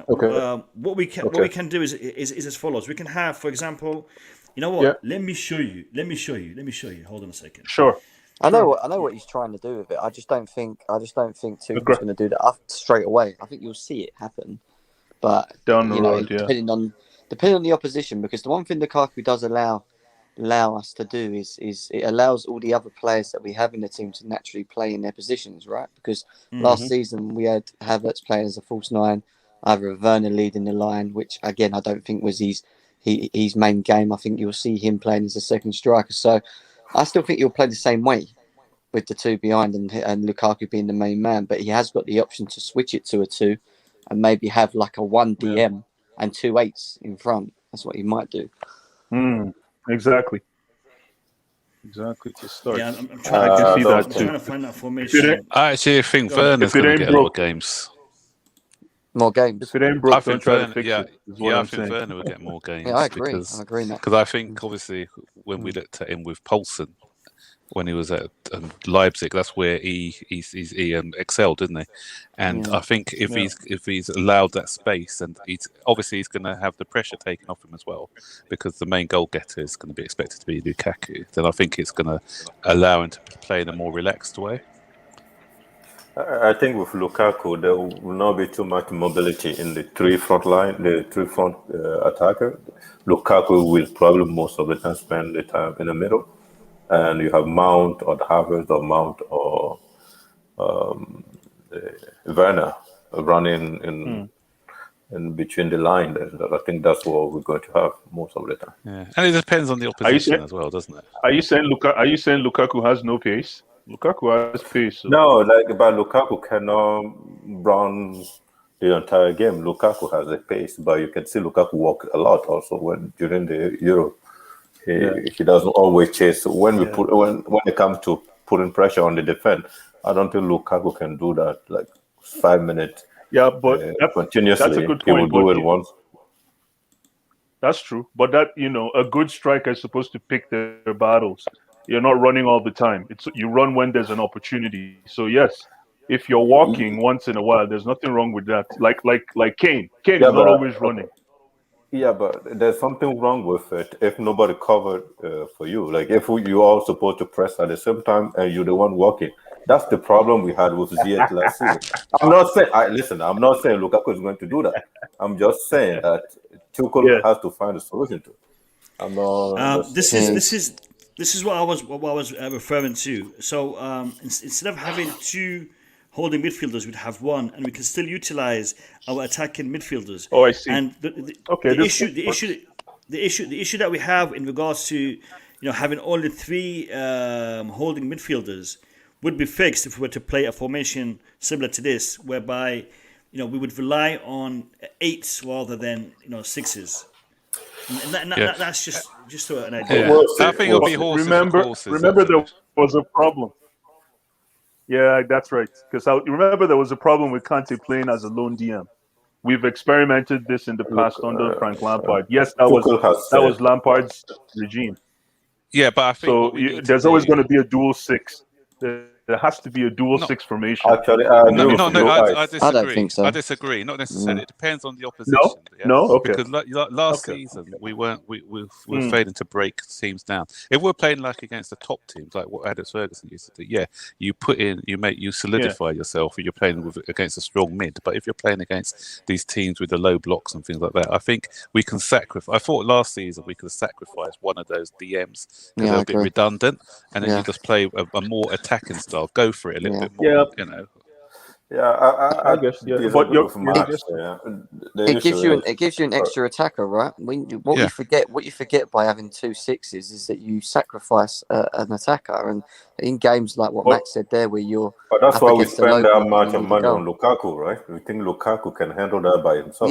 Okay. What we can do is as follows. We can have, for example, you know what? Yeah. Let me show you. Hold on a second. Sure. I know what he's trying to do with it. I just don't think Tuchel's going to do that up straight away. I think you'll see it happen, but down the road, depending on the opposition, because the one thing Lukaku does allow us to do is it allows all the other players that we have in the team to naturally play in their positions, right? Because last season we had Havertz playing as a false nine, either Werner leading the line, which again I don't think was his main game. I think you'll see him playing as a second striker. So I still think he'll play the same way with the two behind and Lukaku being the main man, but he has got the option to switch it to a 2 and maybe have like a 1 DM and 2 8s in front. That's what he might do. Exactly. To start. Yeah, I'm trying to find that formation. I actually think Werner's going to get a lot of games. More games. If it ain't broke, don't try to fix it. I think Werner will get more games. Yeah, I agree. I agree in that. Because I think, obviously, when we looked at him with Poulsen, when he was at Leipzig, that's where he excelled, didn't he? And I think if he's allowed that space, and he's going to have the pressure taken off him as well, because the main goal getter is going to be expected to be Lukaku. Then I think it's going to allow him to play in a more relaxed way. I think with Lukaku, there will not be too much mobility in the three front attacker. Lukaku will probably most of the time spend the time in the middle. And you have Mount or Havertz or Mount or Werner running in between the line. I think that's what we're going to have most of the time. Yeah, and it depends on the opposition as well, doesn't it? Are you saying Lukaku has no pace? Lukaku has pace. So. No, but Lukaku cannot run the entire game. Lukaku has a pace, but you can see Lukaku walk a lot also during the Euro. He doesn't always chase. When it comes to putting pressure on the defense, I don't think Lukaku can do that 5 minutes. Yeah, but continuously. That's a good point. He will do it once. That's true, but that a good striker is supposed to pick their battles. You're not running all the time. You run when there's an opportunity. So yes, if you're walking once in a while, there's nothing wrong with that. Like Kane. Kane is not always running. Yeah, but there's something wrong with it if nobody covered for you. Like if you're all supposed to press at the same time and you're the one walking. That's the problem we had with Ziyech last season. I'm not saying Lukaku is going to do that. I'm just saying that Tuchel has to find a solution to it. I'm not. This is what I was referring to. So instead of having two holding midfielders, we'd have one, and we can still utilize our attacking midfielders. Oh, I see. And the the issue that we have in regards to having only three holding midfielders would be fixed if we were to play a formation similar to this, whereby we would rely on eights rather than sixes. And that's just an idea. I think it'll be horses. Remember there was a problem. Yeah, that's right. Because remember there was a problem with Kante playing as a lone DM. We've experimented this in the past under Frank Lampard. Yes, that was Lampard's regime. Yeah, but I think there's always going to be a dual six. There has to be a dual six formation. Actually, I disagree. I don't think so. I disagree. Not necessarily. It depends on the opposition. No, okay. Because last season we were failing to break teams down. If we're playing like against the top teams, like what Alex Ferguson used to do, you solidify yourself. You're playing against a strong mid. But if you're playing against these teams with the low blocks and things like that, I think we can sacrifice. I thought last season we could sacrifice one of those DMs because they're a bit redundant, and then you just play a more attacking style. Go for it a little bit more, I guess. But it gives you an extra attacker, right? What you forget by having two sixes is that you sacrifice an attacker, and in games like what Max said there, where you're. But that's why we spend that much of money on Lukaku, right? We think Lukaku can handle that by himself.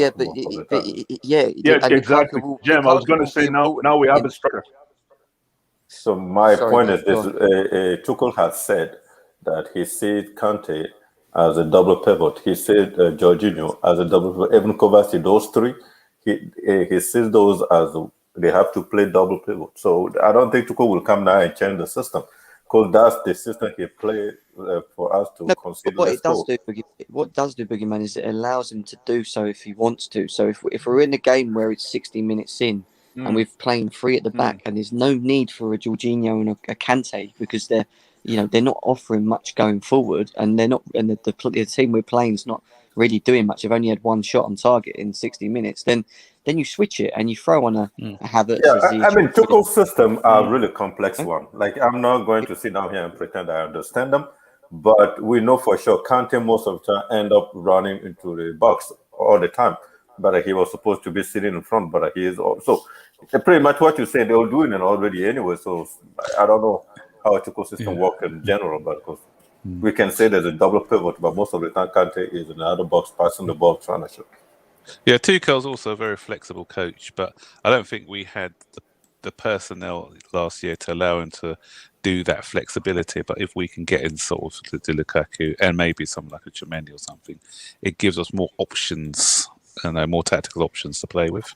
Exactly. Jim, I was going to say now we have a striker. So my point is this: Tuchel has said that he sees Kante as a double pivot. He said Jorginho as a double pivot. Even Kovačić, those three, he sees those as they have to play double pivot. So I don't think Tuchel will come now and change the system, because that's the system he played for us to consider. What it does do, Boogeyman, is it allows him to do so if he wants to. So if we're in a game where it's 60 minutes in, and we're playing three at the back, and there's no need for a Jorginho and a Kante because they're not offering much going forward, and they're not, and the team we're playing is not really doing much. They've only had one shot on target in 60 minutes. Then you switch it and you throw on a Havertz. Yeah, I mean, Tuchel's system are a really complex one. Like, I'm not going to sit down here and pretend I understand them, but we know for sure Kante most of the time end up running into the box all the time. But he was supposed to be sitting in front, but he is also pretty much what you said. They were doing it already anyway. So I don't know how a Tuchel system works in general, but because we can say there's a double pivot, but most of the time Kante is in the other box passing the ball, trying to shoot. Yeah, Tuchel's also a very flexible coach, but I don't think we had the personnel last year to allow him to do that flexibility. But if we can get in sort of the Lukaku and maybe someone like a Chimeni or something, it gives us more options and more tactical options to play with.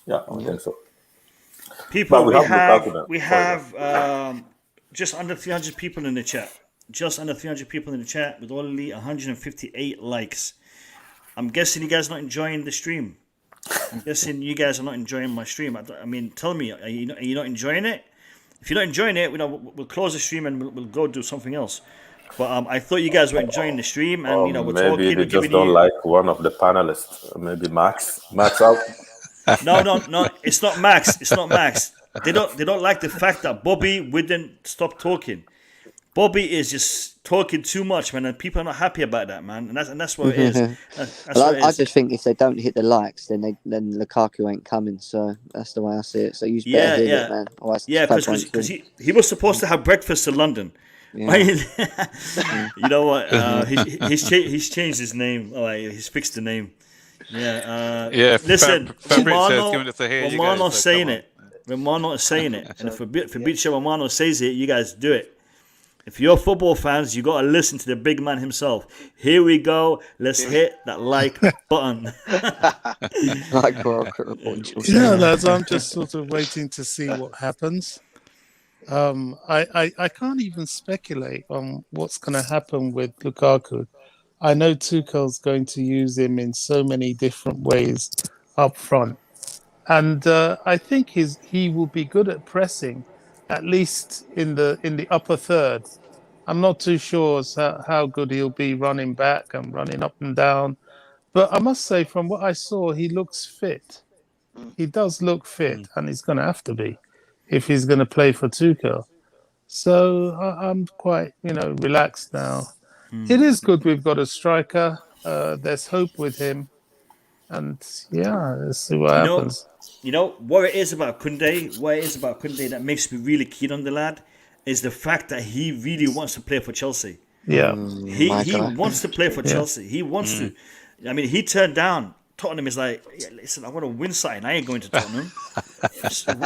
Yeah, I think so. People, we have just under 300 people in the chat. Just under 300 people in the chat with only 158 likes. I'm guessing you guys are not enjoying the stream. I'm guessing you guys are not enjoying my stream. I mean, tell me, are you not enjoying it? If you're not enjoying it, we'll close the stream and we'll go do something else. But I thought you guys were enjoying the stream, and we're maybe talking. Maybe they just don't like one of the panelists. Maybe Max out. No. It's not Max. It's not Max. They don't like the fact that Bobby wouldn't stop talking. Bobby is just talking too much, man, and people are not happy about that, man. And that's what it is. I just think if they don't hit the likes, then Lukaku ain't coming. So that's the way I see it. So you better hit it, man. Because he was supposed to have breakfast in London. Yeah. You know what? He's changed his name. Oh, he's fixed the name. Yeah. Listen, Romano's saying it. Romano is saying it. And if Fabrizio Romano says it, you guys do it. If you're football fans, you got to listen to the big man himself. Here we go. Let's hit that like button. Lads, I'm just sort of waiting to see what happens. I can't even speculate on what's going to happen with Lukaku. I know Tuchel's going to use him in so many different ways up front. And I think he will be good at pressing, at least in the upper third. I'm not too sure how good he'll be running back and running up and down. But I must say, from what I saw, he looks fit. He does look fit, and he's going to have to be if he's going to play for Tuchel. So I'm quite, relaxed now. It is good we've got a striker. There's hope with him. And yeah, let's see what happens. You know what it is about Koundé? That makes me really keen on the lad is the fact that he really wants to play for Chelsea. Yeah, he wants to play for Chelsea. He wants to. I mean, he turned down Tottenham. Is like, yeah, listen, I want to win something. I ain't going to Tottenham.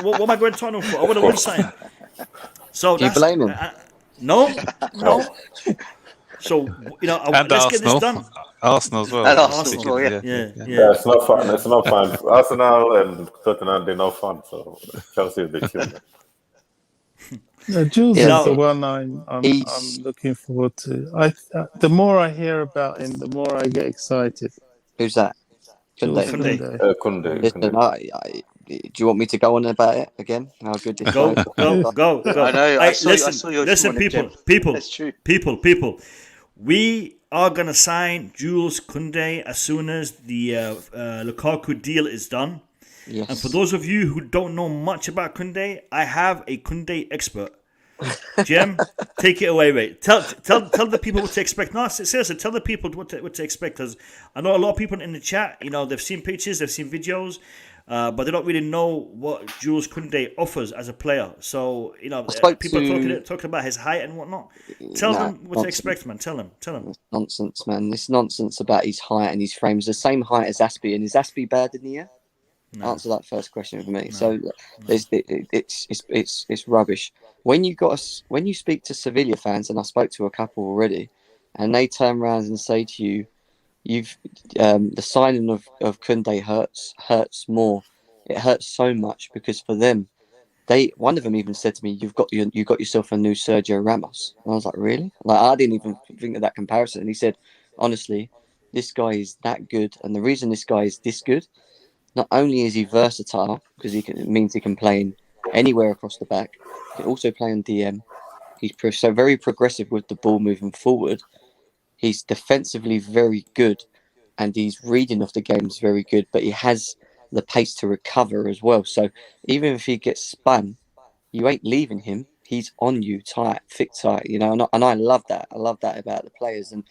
what am I going to Tottenham for? I want to win something. So do you blame him? No. So let's get this done. Arsenal as well. And Arsenal, Yeah. It's not fun. It's not fun. Arsenal and Tottenham, they're not fun. So Chelsea is the children. No, Jules is the one I'm looking forward to. The more I hear about him, the more I get excited. Who's that? Koundé. Listen, do you want me to go on about it again? How good this Go. I know. I saw your listen, people. That's true. People. We are gonna sign Jules Koundé as soon as the Lukaku deal is done. Yes. And for those of you who don't know much about Koundé, I have a Koundé expert. Jem, take it away, mate. Tell the people what to expect. No, seriously, tell the people what to expect. Because I know a lot of people in the chat, they've seen pictures, they've seen videos, but they don't really know what Jules Koundé offers as a player. So, people talking about his height and whatnot. Tell them what to expect, man. Tell them. It's nonsense, man. This nonsense about his height and his frame is the same height as Azpi. And is Azpi bad in the air? No. Answer that first question for me. No. So it's rubbish. When you speak to Sevilla fans, and I spoke to a couple already, and they turn around and say to you, the signing of Koundé hurts more. It hurts so much because for them, one of them even said to me, "You got yourself a new Sergio Ramos." And I was like, "Really?" Like I didn't even think of that comparison. And he said, "Honestly, this guy is that good, and the reason this guy is this good, not only is he versatile because it means he can play in anywhere across the back, he can also play on DM. He's so very progressive with the ball moving forward. He's defensively very good, and his reading of the game is very good. But he has the pace to recover as well. So even if he gets spun, you ain't leaving him. He's on you tight, thick tight. And I love that. I love that about the players. And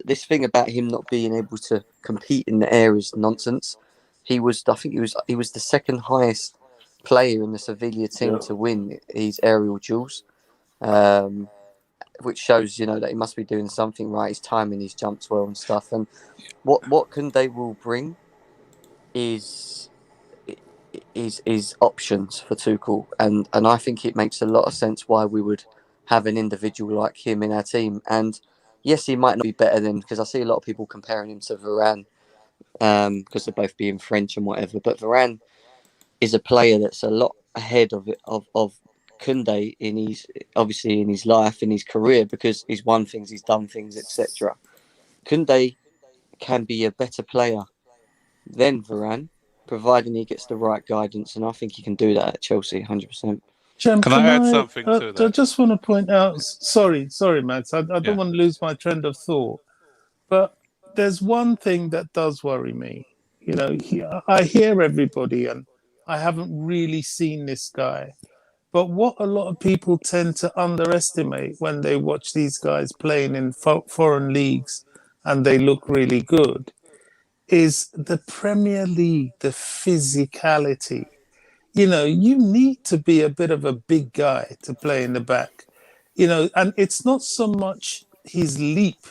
this thing about him not being able to compete in the air is nonsense. He was the second highest player in the Sevilla team to win his aerial duels, which shows that he must be doing something right. His timing, his jumps well and stuff. And what Koundé will bring is options for Tuchel, and I think it makes a lot of sense why we would have an individual like him in our team. And yes, he might not be better than, because I see a lot of people comparing him to Varane. Because they're both being French and whatever, but Varane is a player that's a lot ahead of Koundé in his life, in his career, because he's won things, he's done things, etc. Koundé can be a better player than Varane, providing he gets the right guidance, and I think he can do that at Chelsea, 100%. Jem, can I add something to that? I just want to point out. Sorry, Max. I don't want to lose my trend of thought, but there's one thing that does worry me. I hear everybody, and I haven't really seen this guy. But what a lot of people tend to underestimate when they watch these guys playing in foreign leagues and they look really good is the Premier League, the physicality. You need to be a bit of a big guy to play in the back. And it's not so much his leap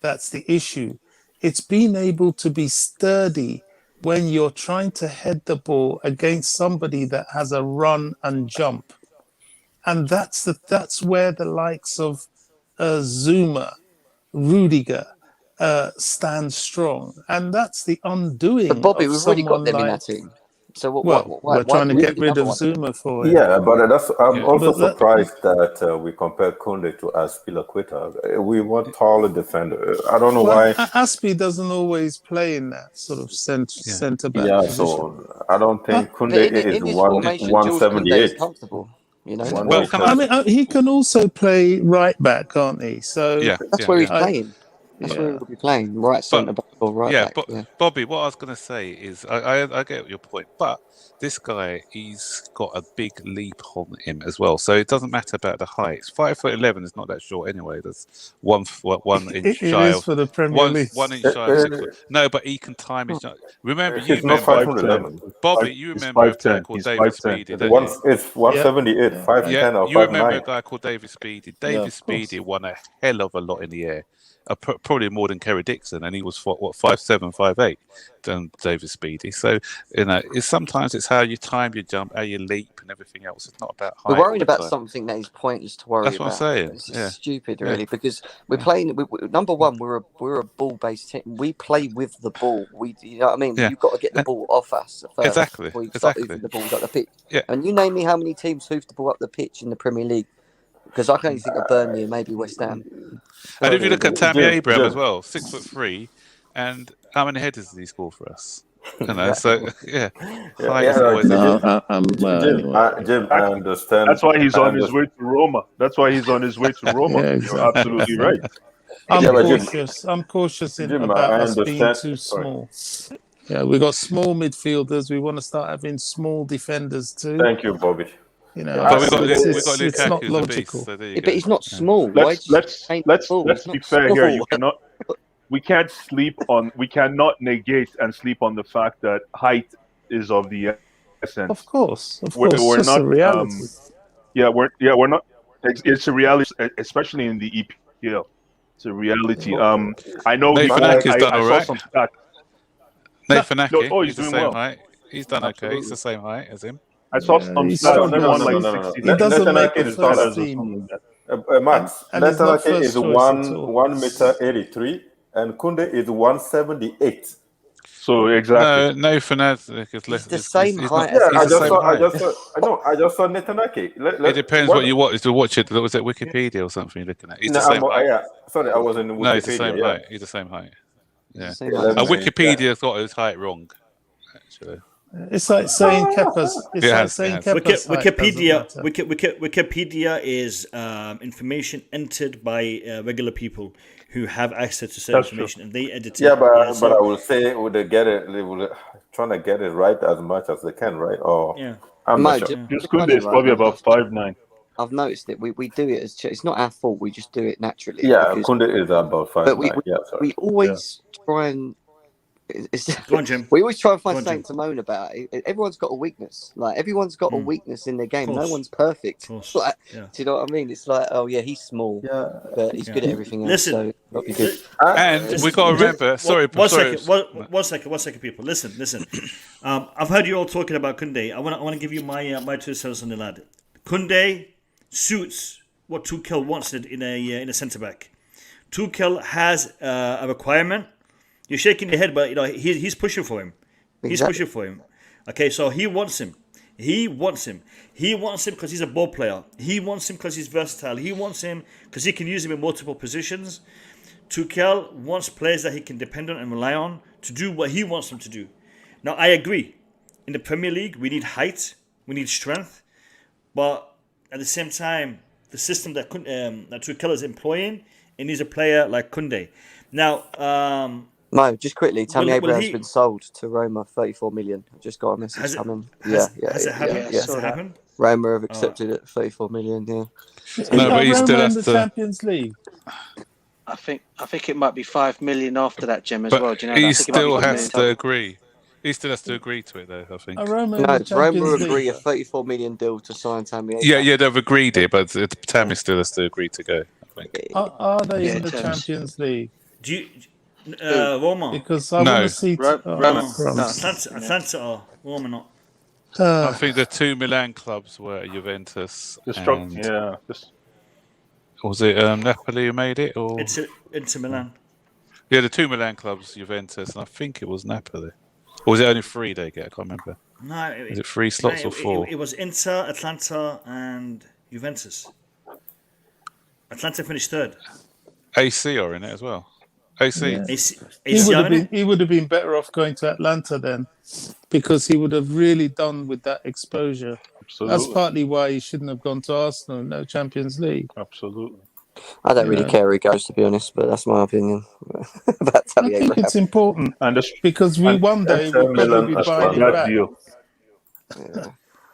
that's the issue. It's being able to be sturdy when you're trying to head the ball against somebody that has a run and jump. And that's where the likes of Zuma, Rudiger stand strong. And that's the undoing. But Bobby, of we've already got them like, in our team. So we're trying to get rid of Zuma for it. Yeah, but I'm also surprised that we compare Koundé to Azpilicueta. We want taller defender. I don't know why. Azpi doesn't always play in that sort of centre back. Yeah, position. So I don't think Koundé is 178. Comfortable. He can also play right back, can't he? So that's where he's playing. That's where we'll be playing, right centre back or right back. But Bobby, what I was going to say is, I get your point, but this guy, he's got a big leap on him as well. So it doesn't matter about the height. 5'11" is not that short anyway. There's 1 inch shy of for the Premier League. 1 inch shy of 6 foot. No, but he can time his. Remember, Bobby, you remember a guy called David Speedy. It's 178, 5'10" or 5'9". You remember a guy called David Speedy. David Speedy won a hell of a lot in the air. Probably more than Kerry Dixon, and he was 5'7", 5'8", than David Speedy. So sometimes it's how you time your jump, how you leap, and everything else. It's not about height. We're worried about something that is pointless to worry about. That's what I'm saying. It's just stupid, really, because we're playing. Number one, we're a ball-based team. We play with the ball. You know what I mean? You've got to get the ball off us first. Exactly. Before you start hoofing the ball up the pitch. Yeah. And you name me how many teams hoof the ball up the pitch in the Premier League. Because I can only think of Burnley and maybe West Ham. And if you look at Tammy Abraham as well, 6'3", and how many headers did he score for us? So Jim, I understand. That's why he's on his way to Roma. You're absolutely right. I'm cautious about us being too small. Yeah, we've got small midfielders. We want to start having small defenders too. Thank you, Bobby. You know, but we've got it's Lukaku, not logical. so but he's not small. Let's be fair here. We cannot negate and sleep on the fact that height is of the essence. Of course. We're not. A reality. We're not. It's a reality, especially in the EPL. It's a reality. I know. Nathan Ake has done all right. Some stats. Nathan Ake, he's the doing same well. height. He's done okay. He's the same height as him. I saw some stats. No. He doesn't make the first team. Max, Nathan Ake is 1 meter 83, and Kunde is 178. So exactly. No, Fernandez is less. The same height. I just saw Nathan Ake. It depends what you want to watch it. Was it Wikipedia or something you're looking at? He's the same height. Sorry, I was in Wikipedia. No, it's the same height. He's the same height. Yeah. Wikipedia's got his height wrong, actually. It's like saying Kepa's. Wikipedia is information entered by regular people who have access to certain information, and they edit it. Yeah, but I will say they will trying to get it right as much as they can, right? I'm not sure. Kunde is probably about 5'9". I've noticed it. We do it as it's not our fault. We just do it naturally. Yeah, Kunde is about 5'9". But we always try and. Go on, Jim. We always try and find something to moan about. Everyone's got a weakness. Like everyone's got a weakness in their game. No one's perfect. Like, do you know what I mean? It's like, oh yeah, he's small, but he's good at everything else. Listen, so that'll be good. And we got to remember. One second, people. Listen. I've heard you all talking about Kunde. I want to give you my 2 cents on the lad. Kunde suits what Tuchel wants in a centre back. Tuchel has a requirement. You're shaking your head, but he's pushing for him. He's pushing for him. Okay, so he wants him. He wants him because he's a ball player. He wants him because he's versatile. He wants him because he can use him in multiple positions. Tuchel wants players that he can depend on and rely on to do what he wants them to do. Now, I agree. In the Premier League, we need height, we need strength, but at the same time, the system that Tuchel is employing, it needs a player like Kunde. Now, no, just quickly, Tammy Abraham's been sold to Roma, 34 million. I just got a message coming. Has it happened? Roma have accepted it, 34 million. Yeah. No, but he still has the Champions League. I think it might be 5 million after that, Jim, as well. Do you know? He still has to agree. He still has to agree to it, though, I think. Roma agree a 34 million deal to sign Tammy Abraham. Yeah, they've agreed it, but Tammy still has to agree to go, I think. Are they in the Champions League? Do you... Roma. Because I want to see Roma. Atlanta or Roma not. I think the 2 Milan clubs were Juventus. Was it Napoli who made it? Or it's Inter Milan. Yeah, the 2 Milan clubs, Juventus, and I think it was Napoli. Or was it only 3 they get? I can't remember. No, is it 3 slots or 4? It was Inter, Atlanta, and Juventus. Atlanta finished 3rd. AC are in it as well. AC. Yeah. He would have been better off going to Atlanta then, because he would have really done with that exposure. Absolutely. That's partly why he shouldn't have gone to Arsenal. No Champions League. Absolutely. I don't really care where he goes, to be honest, but that's my opinion about Tammy I think Abraham. it's important And because one day we'll probably be buying him that back. deal. Yeah.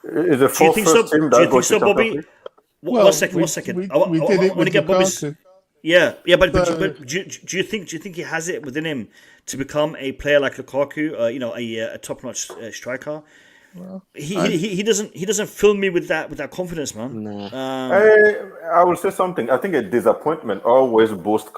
Is it Do you think so? team Do you that think goes so, to Bobby? Champions League? Well, One second. we I did it want with to get Bobby's. Lukaku. Yeah, but So- do you think he has it within him to become a player like Lukaku? A top-notch striker. Well, He doesn't fill me with that confidence, man. No. I will say something. I think a disappointment always boosts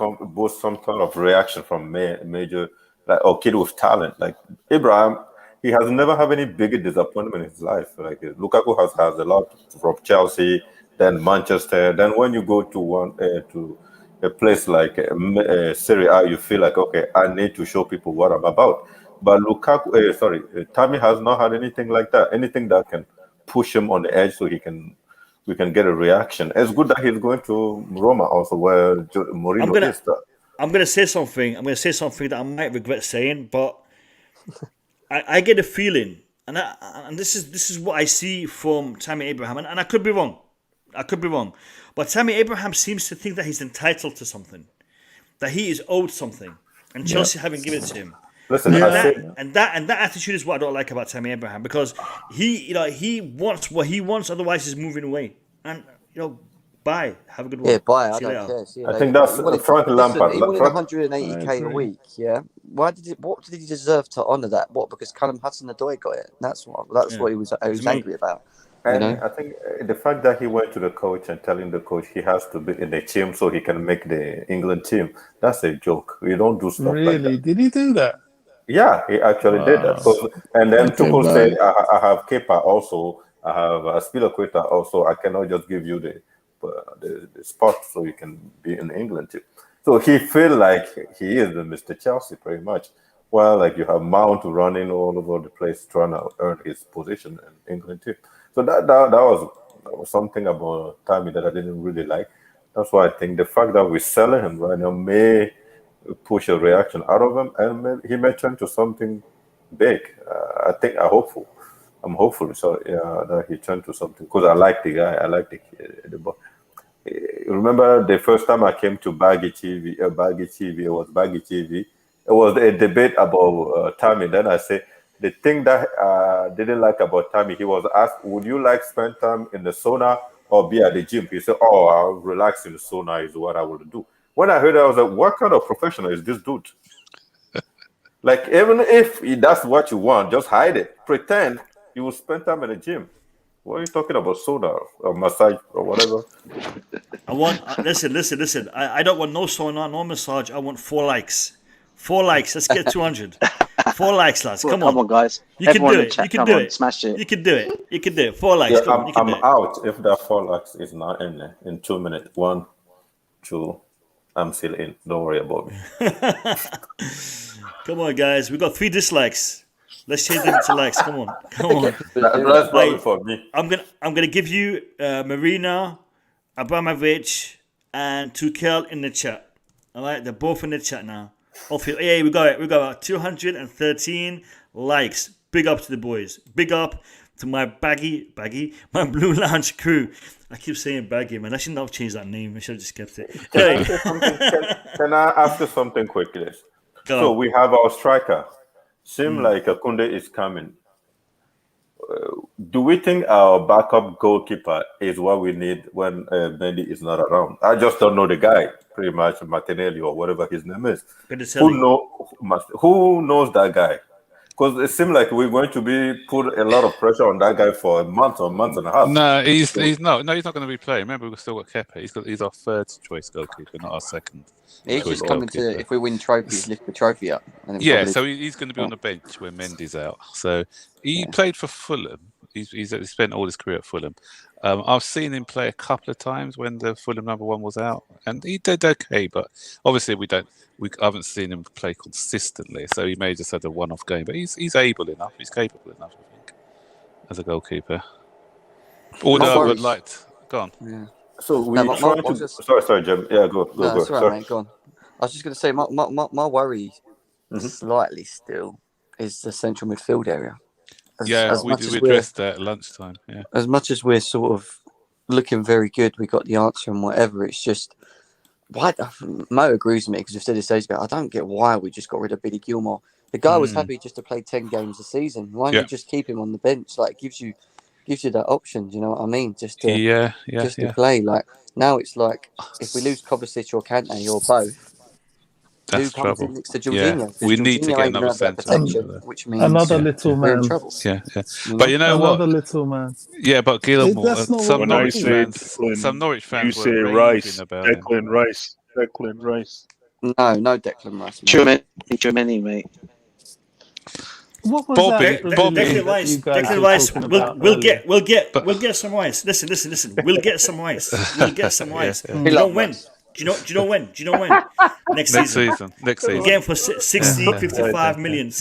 some kind of reaction from major, like a kid with talent. Like Abraham, he has never had any bigger disappointment in his life. Like Lukaku has a lot from Chelsea, then Manchester. Then when you go to a place like Serie A, you feel like, okay, I need to show people what I'm about. But Tammy has not had anything like that. Anything that can push him on the edge so we can get a reaction. It's good that he's going to Roma also, where Mourinho is. I'm gonna say something. That I might regret saying, but I get a feeling, and this is what I see from Tammy Abraham, and I could be wrong. But Tammy Abraham seems to think that he's entitled to something, that he is owed something, and Chelsea haven't given it to him. Listen, And that attitude is what I don't like about Tammy Abraham, because he wants what he wants, otherwise he's moving away. And bye, have a good one. Yeah, bye. I See you don't later. care. See you I later. think that's Frank Lampard. He wanted Frank- 180k a week. Yeah. What did he deserve to honour that? What? Because Callum Hudson-Odoi got it. That's what he was angry about. And You know? I think the fact that he went to the coach and telling the coach he has to be in the team so he can make the England team, that's a joke. We don't do stuff like Really? that. Did he do that? Yeah, he actually did that. So, and then Okay, Tuchel bye. said, I have Kepa also, I have Azpilicueta also. I cannot just give you the spot so you can be in the England team. So he feel like he is the Mr. Chelsea pretty much. Well, like you have Mount running all over the place trying to earn his position in England team. So that was something about Tammy that I didn't really like. That's why I think the fact that we're selling him right now may push a reaction out of him, and he may turn to something big. I'm hopeful. So that he turned to something, because I like the guy. I like the boy. Remember the first time I came to Baggy TV? It was Baggy TV. It was a debate about Tammy. Then I said the thing that I didn't like about Tammy. He was asked, "Would you like spend time in the sauna or be at the gym?" He said, "Oh, I'll relax in the sauna is what I will do." When I heard that, I was like, what kind of professional is this dude? Like, even if that's what you want, just hide it. Pretend you will spend time in the gym. What are you talking about, sauna or massage or whatever? I want listen. I don't want no sauna, no massage. I want 4 likes. 4 likes. Let's get 200. 4 likes, lads. Come on, guys. You can Everyone do in it. chat, You can come do on, it. smash it. You can do it. 4 likes. Yeah, Come on, you can I'm do it. out if that 4 likes is not in there in 2 minutes. 1, 2, I'm still in. Don't worry about me. Come on, guys. We got 3 dislikes. Let's change them to likes. Come on. That's probably for me. I'm gonna give you Marina, Abramovic, and Tuchel in the chat. All right, they're both in the chat now. Yeah, we got it. We got 213 likes. Big up to the boys. Big up to my my Blue Lounge crew. I keep saying baggy, man. I shouldn't have changed that name. I should have just kept it. Hey. Can I ask you something quickly? So we have our striker. Seems like Akunde is coming. Do we think our backup goalkeeper is what we need when Mendy is not around? I just don't know the guy, pretty much, Martinelli or whatever his name is. Who knows that guy? Because it seems like we're going to be put a lot of pressure on that guy for a month or a month and a half. No, he's not going to be playing. Remember, we've still got Kepa. He's our 3rd choice goalkeeper, not our 2nd. He's just coming to, if we win trophies, lift the trophy up. And yeah, so he's going to be on the bench when Mendy's out. So he played for Fulham. He's spent all his career at Fulham. I've seen him play a couple of times when the Fulham number 1 was out, and he did okay. But obviously, we haven't seen him play consistently. So he may just had a one-off game. But he's able enough. He's capable enough, I think, as a goalkeeper. Although I would like to go on. Yeah. So sorry, Jim. Yeah, go. That's all right, mate. Go on. I was just going to say my worry slightly still is the central midfield area. We addressed that at lunchtime. Yeah. As much as we're sort of looking very good, we got the answer and whatever. It's just why Mo agrees with me because we've said this ages ago. I don't get why we just got rid of Billy Gilmore. The guy was happy just to play 10 games a season. Why don't you just keep him on the bench? Like, gives you that option. Do you know what I mean? Just to play. Like now, it's like if we lose Kovacic or Kante or both, that's who comes trouble. in next to Jorginho? We need to get another centre. Protection, which means another little we're in man. trouble. Yeah. But you know another what? little man. Yeah, but Gilmore. Some Norwich fans you say were Rice, about Declan him. Rice, Declan Rice. No Declan Rice. Germany, mate. What was Bobby, that? Declan Rice. We'll get some rice. Listen. We'll get some rice. We'll get some rice. Do you know when? Do you know when? Next season. Again for 55 million.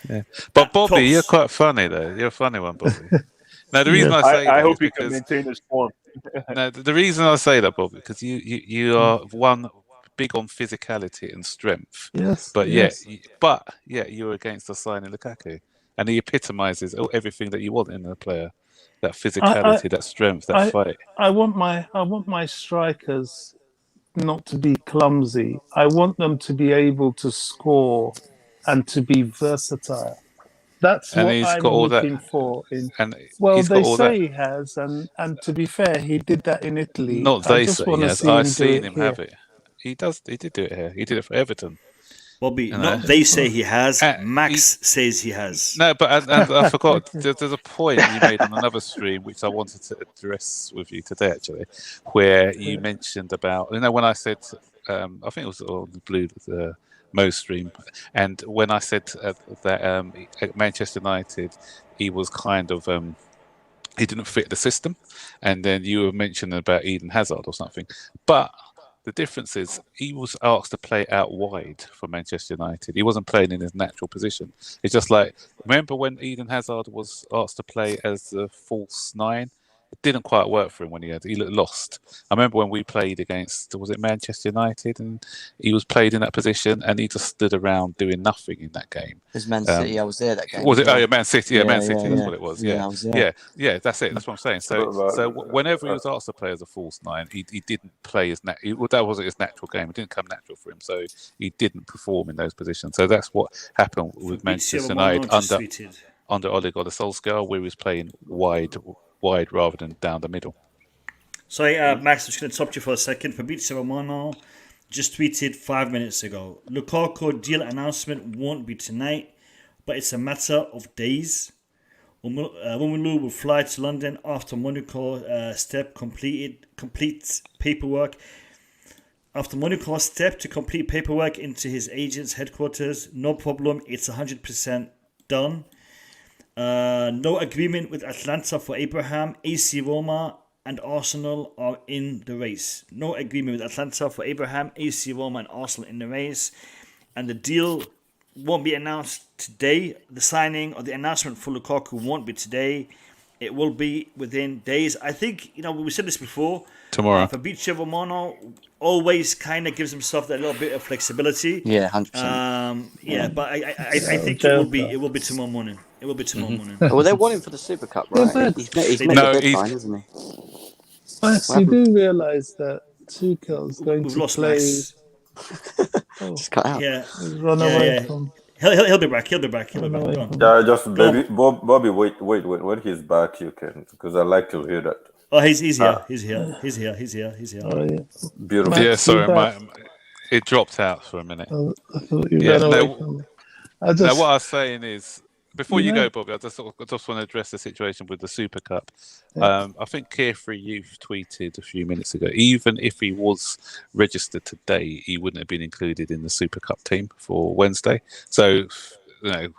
Yeah. But Bobby, Tops. you're quite funny though. You're a funny one, Bobby. Now the reason I say that I hope is he can because maintain his form. no, the reason I say that, Bobby, because you are one big on physicality and strength. Yes. But you're against the signing Lukaku, and he epitomises everything that you want in a player: that physicality, that strength, that fight. I want my strikers not to be clumsy. I want them to be able to score and to be versatile. That's what I'm looking for. They say he has, and to be fair, he did that in Italy. Not they say he has. I've seen him here. have it. He does. He did do it here. He did it for Everton. Bobby, not they say he has. Max says he has. No, but and I forgot. There's a point you made on another stream which I wanted to address with you today, actually, where you mentioned about when I said I think it was on the Blue Mo stream, and when I said that at Manchester United he was kind of he didn't fit the system, and then you were mentioning about Eden Hazard or something, but the difference is he was asked to play out wide for Manchester United. He wasn't playing in his natural position. It's just like, remember when Eden Hazard was asked to play as a false nine? It didn't quite work for him when he looked lost. I remember when we played against, was it Manchester United? And he was played in that position and he just stood around doing nothing in that game. It was Man City. I was there that game. Was it? Oh, yeah, Man City. Yeah, Man City. That's what it was. I was there. Yeah, that's it. That's what I'm saying. So whenever he was asked to play as a false nine, he didn't play his that wasn't his natural game. It didn't come natural for him. So he didn't perform in those positions. So that's what happened with Manchester United under Ole Gunnar Solskjaer, where he was playing wide rather than down the middle. Sorry, Max, I'm just going to stop you for a second. Fabrizio Romano just tweeted 5 minutes ago. Lukaku deal announcement won't be tonight, but it's a matter of days. Romelu will fly to London after Monaco step complete paperwork. After Monaco's step to complete paperwork into his agent's headquarters, no problem. It's 100% done. No agreement with Atlanta for Abraham. AC Roma and Arsenal are in the race. No agreement with Atlanta for Abraham. AC Roma and Arsenal in the race. And the deal won't be announced today. The signing or the announcement for Lukaku won't be today. It will be within days. I think, we said this before. Tomorrow. Fabrizio Romano always kind of gives himself that little bit of flexibility. Yeah, 100%. But I think it will be tomorrow morning. It will be tomorrow morning. Well, they want him for the Super Cup, right? He's met the deadline, isn't he? Yes, you do realise that Tuchel's going to play. Just cut out. Yeah, run away from. He'll be back. Go on. Yeah, just baby, Bobby. Wait. When he's back, you can, because I like to hear that. Oh, he's here. He's here. Oh, yeah. Beautiful. Yeah, sorry, it dropped out for a minute. I thought you ran away from me. Now, what I was saying is, before you go, Bobby, I just want to address the situation with the Super Cup. I think Carefree Youth tweeted a few minutes ago, even if he was registered today, he wouldn't have been included in the Super Cup team for Wednesday. So,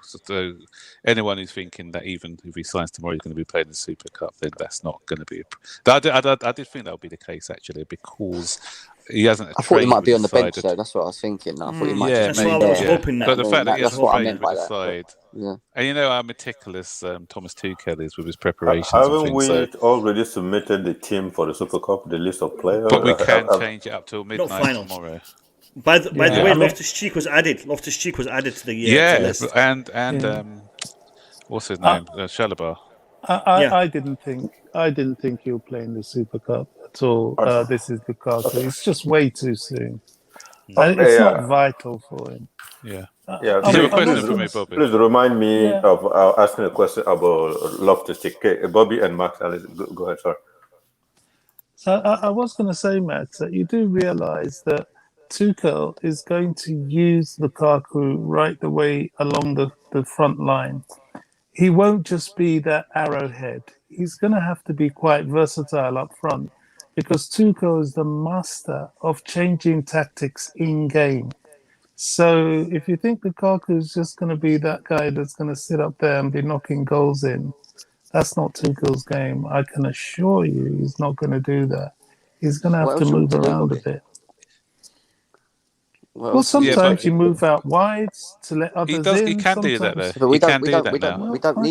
so anyone who's thinking that even if he signs tomorrow, he's going to be playing the Super Cup, then that's not going to be. I did think that would be the case, actually, because he hasn't. I thought he might be on the bench, though. That's what I was thinking. I thought he might. That's what I was hoping. But the fact that he that's hasn't what I played meant with by the that. side, Yeah. and how meticulous Thomas Tuchel is with his preparations. Haven't we and things, already submitted the team for the Super Cup, the list of players? but we can change it up till midnight tomorrow. By the way, Loftus-Cheek was added. Loftus-Cheek was added to the list. and what's his name? Chalobah. I didn't think he'll play in the Super Cup. at all. This is Lukaku. It's just way too soon. Okay, It's not vital for him. Yeah. Yeah, Is there a please, question for me, Bobby? please remind me Yeah. of asking a question about Loftus-Cheek. Okay, Bobby and Max, go ahead, sorry. So I was going to say, Max, that you do realise that Tuchel is going to use Lukaku right the way along the front line. He won't just be that arrowhead. He's going to have to be quite versatile up front because Tuchel is the master of changing tactics in game. So if you think Lukaku is just going to be that guy that's going to sit up there and be knocking goals in, that's not Tuchel's game. I can assure you he's not going to do that. He's going to have to move around a bit. Well, sometimes you move out wide to let others in. He can do that, though. But we don't need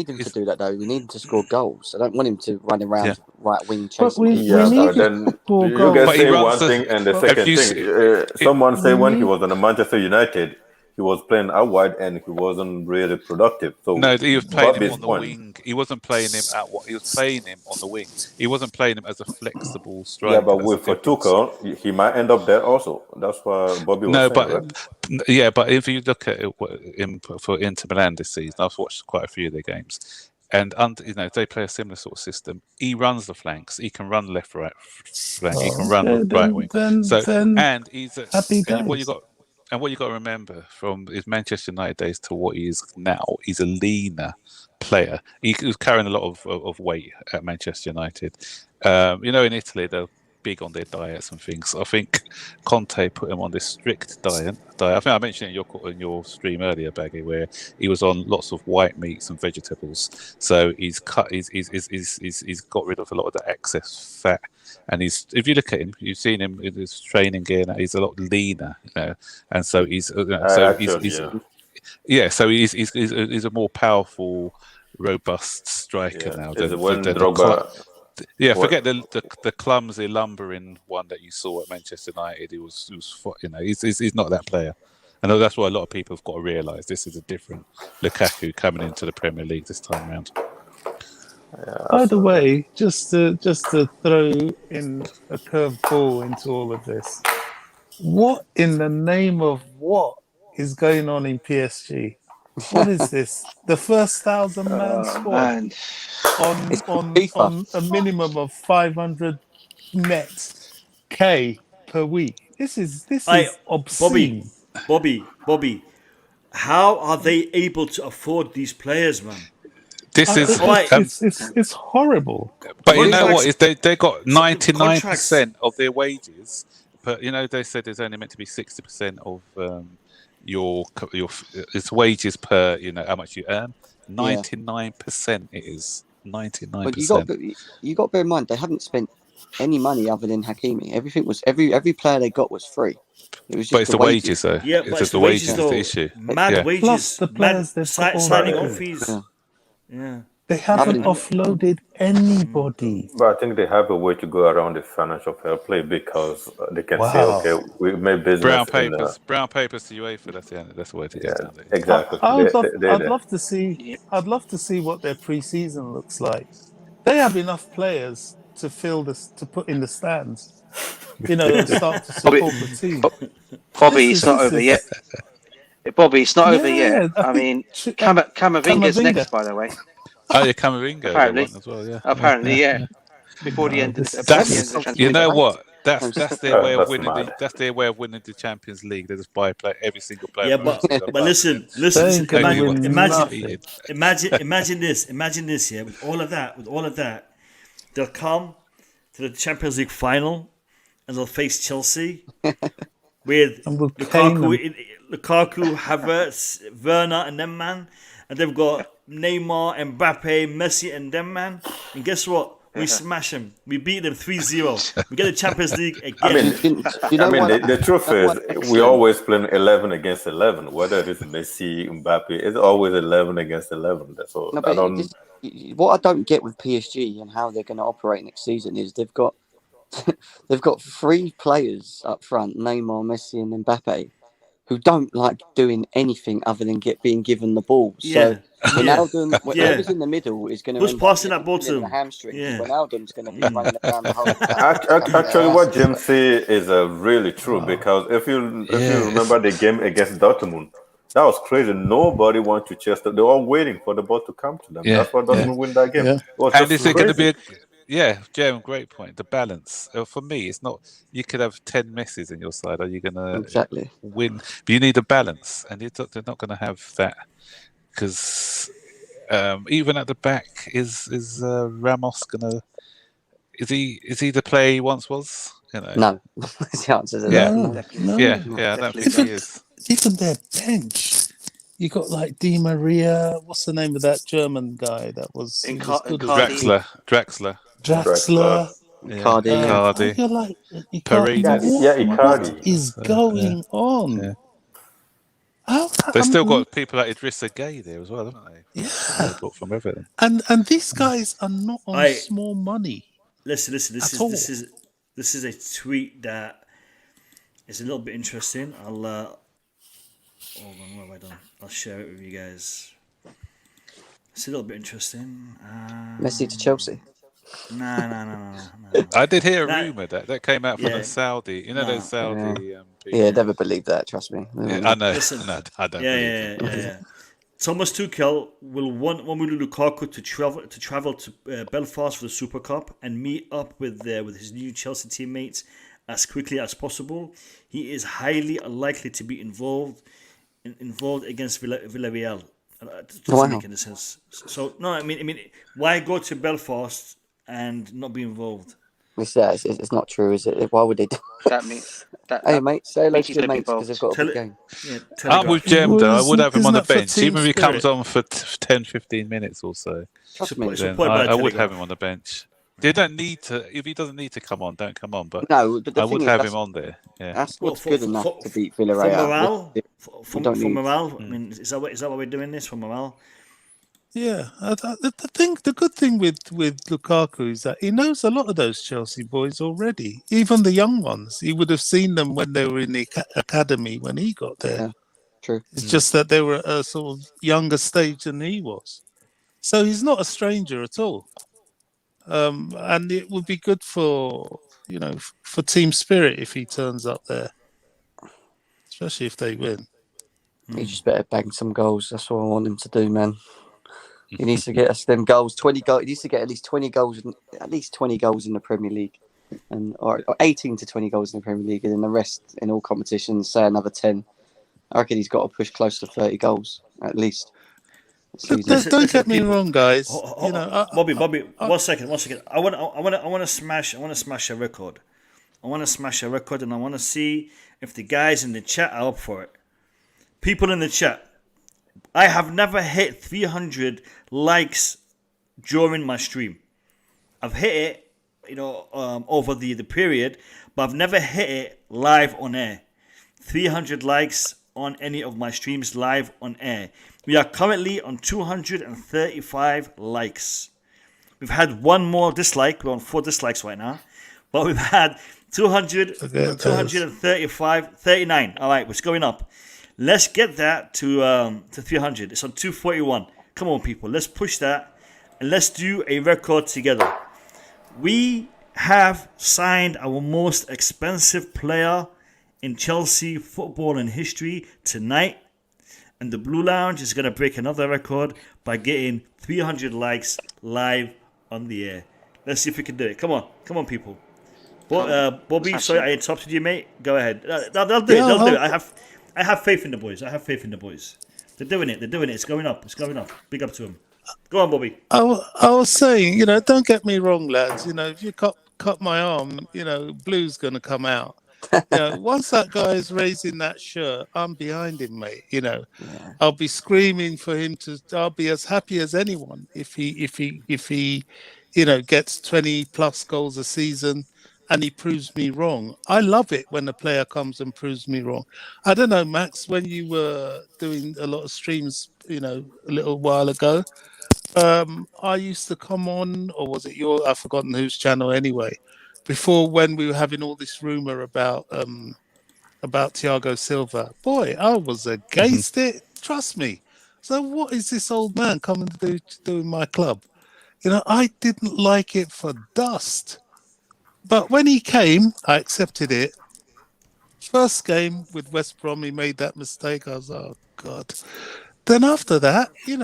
him to do that, though. We need him to score goals. I don't want him to run around right wing But chasing. we need him then to score you goals. guys say one thing and the second thing. Someone say when he was on Manchester United, he was playing out wide and he wasn't really productive. So no, he was playing him on the point. wing. He wasn't playing him at what he was playing him on the wing. He wasn't playing him as a flexible striker. Yeah, but for Tuchel, he might end up there also. That's why Bobby was saying, right? But if you look at him for Inter Milan this season, I've watched quite a few of their games, and they play a similar sort of system. He runs the flanks. He can run left, right flank. He can run the right wing. And he's happy days. What you got to remember from his Manchester United days to what he is now, he's a leaner player. He was carrying a lot of weight at Manchester United. In Italy, they're big on their diets and things. I think Conte put him on this strict diet. I think I mentioned it in your stream earlier, Baggy, where he was on lots of white meats and vegetables. So he's got rid of a lot of the excess fat. And if you look at him, you've seen him in his training gear. He's a lot leaner, and so he's a more powerful, robust striker now than Drogba. Forget the clumsy lumbering one that you saw at Manchester United. He's not that player. I know that's why a lot of people have got to realise this is a different Lukaku coming into the Premier League this time around. By the way, just to throw in a curved ball into all of this, what in the name of what is going on in PSG? What is this? The first 1,000-man squad on a minimum of 500 net K per week. This is obscene. Bobby, how are they able to afford these players, man? It's horrible. But you know what? They got 99% of their wages, but they said there's only meant to be 60% of your it's wages per how much you earn. 99% it is 99%. But you got to bear in mind they haven't spent any money other than Hakimi. Everything was every player they got was free. It was just but it's the wages though. Yeah, it's just the wages though. The issue. Mad wages. Plus the players they've signing on fees. Yeah. They haven't offloaded anybody. But I think they have a way to go around the financial fair play because they can say, okay, we made business. Brown papers to UEFA. That's the way to get down there. Exactly. I'd love to see what their pre-season looks like. They have enough players to put in the stands. And start to support the team. Bobby, it's not over yet. Bobby, it's not over yet. I mean, Camavinga's next, by the way. Oh, yeah, Camavinga apparently as well. Yeah. Apparently, yeah. Before the end of the you know what? That's their way of winning. That's their way of winning the Champions League. They just buy every single player. Yeah, but listen. Imagine this. Yeah, with all of that, they'll come to the Champions League final and they'll face Chelsea with Lukaku, Havertz, Werner, and them man, and they've got Neymar, Mbappe, Messi, and them man. And guess what? We smash them. We beat them 3-0. We get the Champions League again. The truth is, we always play 11 against 11. Whether it is Messi, Mbappe, it's always 11 against 11. That's all. What I don't get with PSG and how they're going to operate next season is they've got 3 players up front, Neymar, Messi, and Mbappe, who don't like doing anything other than being given the ball. Yeah. So Wijnaldum, whoever's in the middle is going to who's passing that ball to the hamstring. Yeah. Wijnaldum's going to be running around the whole. Actually, what Jim say is really true because if you remember the game against Dortmund, that was crazy. Nobody wants to chase them. They're all waiting for the ball to come to them. That's why Dortmund win that game. And is it going to be Jim, great point. The balance. For me, it's not. You could have 10 Messis in your side. Are you going to win? But you need a balance, and they're not going to have that because even at the back, is Ramos going to? Is he the player he once was? You know? No, the answer is no. I don't think he is. Even their bench. You got like Di Maria. What's the name of that German guy that was Draxler. Icardi. You're like, Icardi. What is going on? Yeah. They've still got people like Idrissa Gueye there as well, haven't they? Yeah. Got from Everton. And these guys are not on small money. Listen. This is a tweet that is a little bit interesting. Hold on, what have I done? I'll share it with you guys. It's a little bit interesting. Messi to Chelsea. No. I did hear a rumour that came out from the Saudi. You know those Saudi people. Yeah, never believe that. Trust me. I know. Listen, I don't. Yeah. Thomas Tuchel will want Romelu Lukaku to travel to Belfast for the Super Cup and meet up with his new Chelsea teammates as quickly as possible. He is highly unlikely to be involved against Villarreal. Doesn't make any sense. So no, I mean, why go to Belfast and not be involved? It's not true, is it? Why would they do that? Hey, mate, say hello to your mates because they've got a good game. I'm with Jem, though. I would have him on the bench. Even if he comes on for 10, 15 minutes or so. Trust me. I would have him on the bench. They don't need to. If he doesn't need to come on, don't come on. But no, but I would have him on there. Yeah, that's what's good enough to beat Villarreal. For morale, I mean, is that why we're doing this for morale? Yeah, the good thing with Lukaku is that he knows a lot of those Chelsea boys already, even the young ones. He would have seen them when they were in the academy when he got there. Yeah, true. It's just that they were at a sort of younger stage than he was. So he's not a stranger at all. And it would be good for team spirit if he turns up there, especially if they win. He just better bang some goals. That's what I want him to do, man. He needs to get us them goals. 20 goals. He needs to get at least 20 goals in the Premier League, or 18 to 20 goals in the Premier League, and then the rest in all competitions. Say another 10. I reckon he's got to push close to 30 goals at least. Don't get me wrong, guys. Bobby, one second. I want to smash a record. I want to smash a record, and I want to see if the guys in the chat are up for it. People in the chat, I have never hit 300 likes during my stream. I've hit it, over the period, but I've never hit it live on air. 300 likes on any of my streams live on air. We are currently on 235 likes. We've had one more dislike. We're on 4 dislikes right now. But we've had 235, 39. All right, it's going up. Let's get that to 300. It's on 241. Come on, people. Let's push that. And let's do a record together. We have signed our most expensive player in Chelsea football in history tonight. And the Blue Lounge is going to break another record by getting 300 likes live on the air. Let's see if we can do it. Come on, people. Bobby, sorry I interrupted you, mate. Go ahead. They'll do it. I have faith in the boys. They're doing it. It's going up. Big up to them. Go on, Bobby. I was saying, don't get me wrong, lads. If you cut my arm, Blue's going to come out. Once that guy's raising that shirt, I'm behind him, mate. I'll be screaming for him I'll be as happy as anyone if he gets 20 plus goals a season and he proves me wrong. I love it when a player comes and proves me wrong. I don't know, Max, when you were doing a lot of streams, a little while ago, I used to come on, or was it I've forgotten whose channel anyway, before when we were having all this rumor about about Thiago Silva. Boy, I was against it. Trust me. So what is this old man coming to do in my club? I didn't like it for dust. But when he came, I accepted it. First game with West Brom, he made that mistake. I was like, oh, God. Then after that, he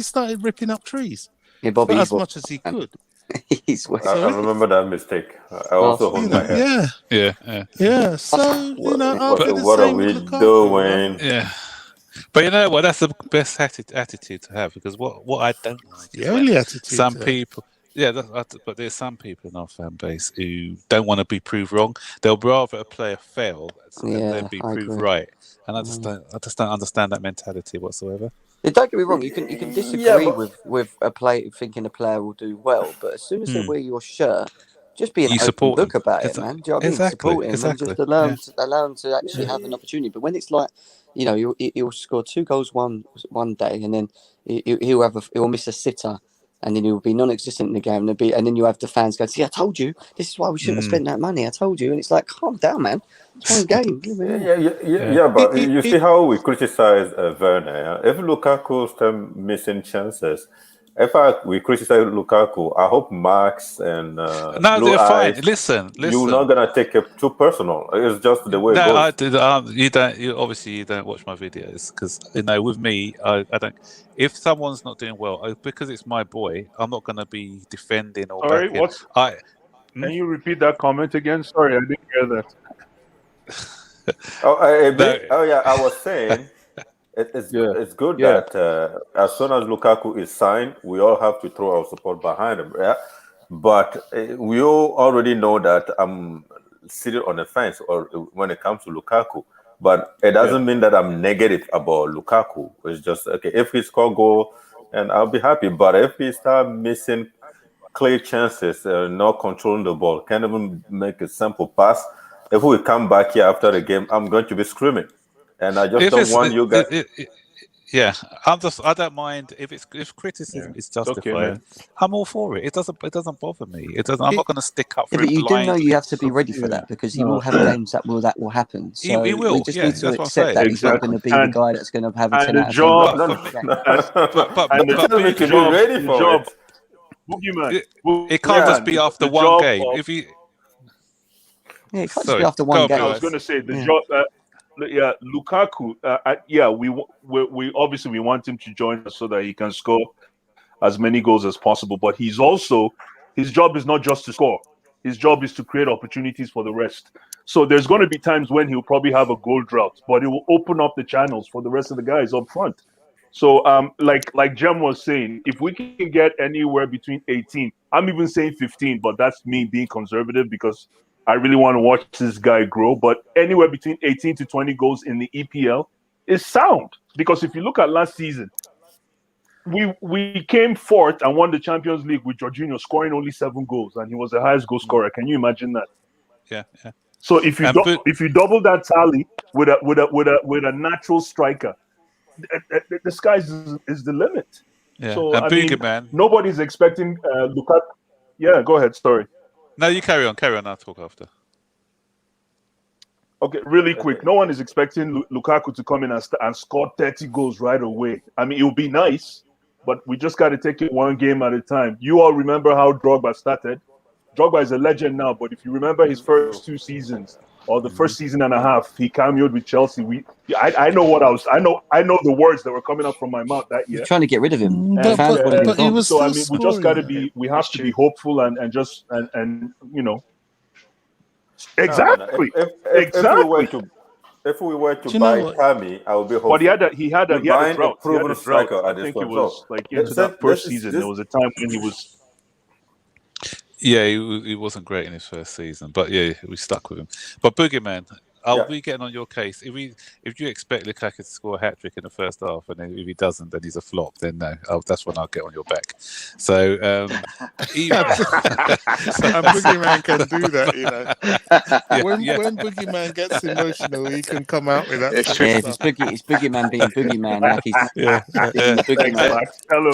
started ripping up trees. Yeah, Bobby, as much as he could. I remember that mistake. I also hold my head. Yeah. So, what are we doing? Yeah. But you know what? That's the best attitude to have, because what I don't like the only attitude. Some people, but there's some people in our fan base who don't want to be proved wrong. They'll rather a player fail than be proved right. And I just don't understand that mentality whatsoever. Yeah, don't get me wrong. You can disagree with a player thinking a player will do well, but as soon as they wear your shirt, just be an open book about it, man. Do you know what I mean? Support him and just allow him to actually have an opportunity. But when it's like, he'll score 2 goals one day, and then he'll miss a sitter, and then he'll be non-existent in the game, and then you have the fans go, "See, I told you. This is why we shouldn't have spent that money. I told you." And it's like, calm down, man. It's one game. Yeah, but you see how we criticize Werner. If Lukaku starts missing chances, we criticize Lukaku, I hope Max and they're fine. Listen. You're not gonna take it too personal. It's just the way it goes. You don't watch my videos, because with me, I don't. If someone's not doing well, because it's my boy, I'm not gonna be defending or backing. Can you repeat that comment again? Sorry, I didn't hear that. I was saying. It's good that as soon as Lukaku is signed, we all have to throw our support behind him. Yeah? But we all already know that I'm sitting on the fence when it comes to Lukaku. But it doesn't mean that I'm negative about Lukaku. It's just, okay, if he score goal, and I'll be happy. But if he start missing clear chances, not controlling the ball, can't even make a simple pass, if we come back here after the game, I'm going to be screaming. And I just don't want you guys. I don't mind if criticism is justified. Okay, I'm all for it. It doesn't bother me. I'm not going to stick up for it. But you do know you have to be ready for that, because he will have games that will happen. So he will. We just need to accept that he's not going to be the guy that's going to have a 10 out of 10. But it can't just be after one game. If he, it can't just be after one game. I was going to say the job. Lukaku. We obviously want him to join us so that he can score as many goals as possible. But his job is not just to score. His job is to create opportunities for the rest. So there's going to be times when he'll probably have a goal drought, but it will open up the channels for the rest of the guys up front. So like Jem was saying, if we can get anywhere between 18, I'm even saying 15, but that's me being conservative because I really want to watch this guy grow, but anywhere between 18 to 20 goals in the EPL is sound. Because if you look at last season, we came fourth and won the Champions League with Jorginho scoring only 7 goals, and he was the highest goal scorer. Can you imagine that? Yeah. So if you double that tally with a natural striker, the sky is the limit. Yeah. So and man, nobody's expecting Lukaku. Yeah, go ahead. Sorry. No, you carry on. I'll talk after. Okay, really quick. No one is expecting Lukaku to come in and score 30 goals right away. I mean, it would be nice, but we just got to take it one game at a time. You all remember how Drogba started. Drogba is a legend now, but if you remember his first 2 seasons or the first season and a half, he cameoed with Chelsea. I know the words that were coming up from my mouth that year. You're trying to get rid of him. But he was so we just got to be. We have to be hopeful and Exactly. If we were to buy Tammy, I would be hopeful. But he had a drought. Proven striker. I think it was like into that first season. There was a time when he was. Yeah, he wasn't great in his first season, but yeah, we stuck with him. But Boogeyman, I'll be getting on your case. If you expect Lukaku to score a hat-trick in the first half, and then if he doesn't, then he's a flop, then no, that's when I'll get on your back. So, and Boogeyman can do that, When Boogeyman gets emotional, he can come out with that. It's Boogeyman being Boogeyman, like he's being Boogeyman. Hello,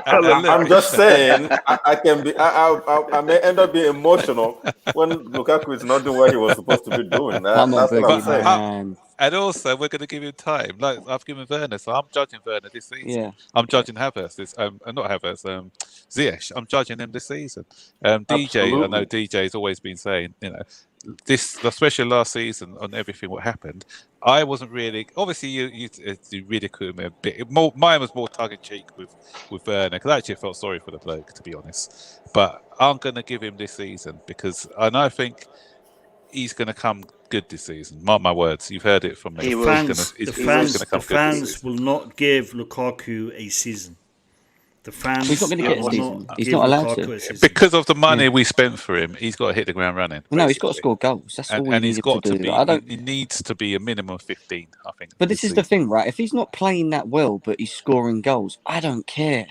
I'm just saying, I may end up being emotional when Lukaku is not doing what he was supposed to be doing. That's what I'm saying. And also, we're going to give him time. Like I've given Werner, so I'm judging Werner this season. Yeah. I'm judging Havertz. Not Havertz. Ziyech. I'm judging him this season. DJ. I know DJ's always been saying, this, especially last season, on everything what happened. I wasn't really. Obviously, you ridiculed me a bit. Mine was more tongue in cheek with Werner, because I actually felt sorry for the bloke, to be honest. But I'm going to give him this season because I think he's going to come good this season. Mark my words. You've heard it from me. The fans will not give Lukaku a season. The fans. He's not going to get a season. He's not allowed to. Because of the money we spent for him, he's got to hit the ground running. Well, no, he's got to score goals. That's all and he's got to be. He needs to be a minimum of 15, I think. But this is the thing, right? If he's not playing that well, but he's scoring goals, I don't care.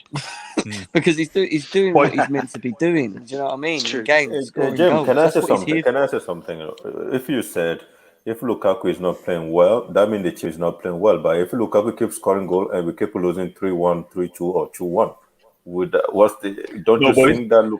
Because he's doing what he's meant to be doing. Do you know what I mean? True. Games, scoring Jim, goals. can I say something? If you said if Lukaku is not playing well, that means the team is not playing well. But if Lukaku keeps scoring goals and we keep losing 3-1, 3-2, or 2-1, don't you think that?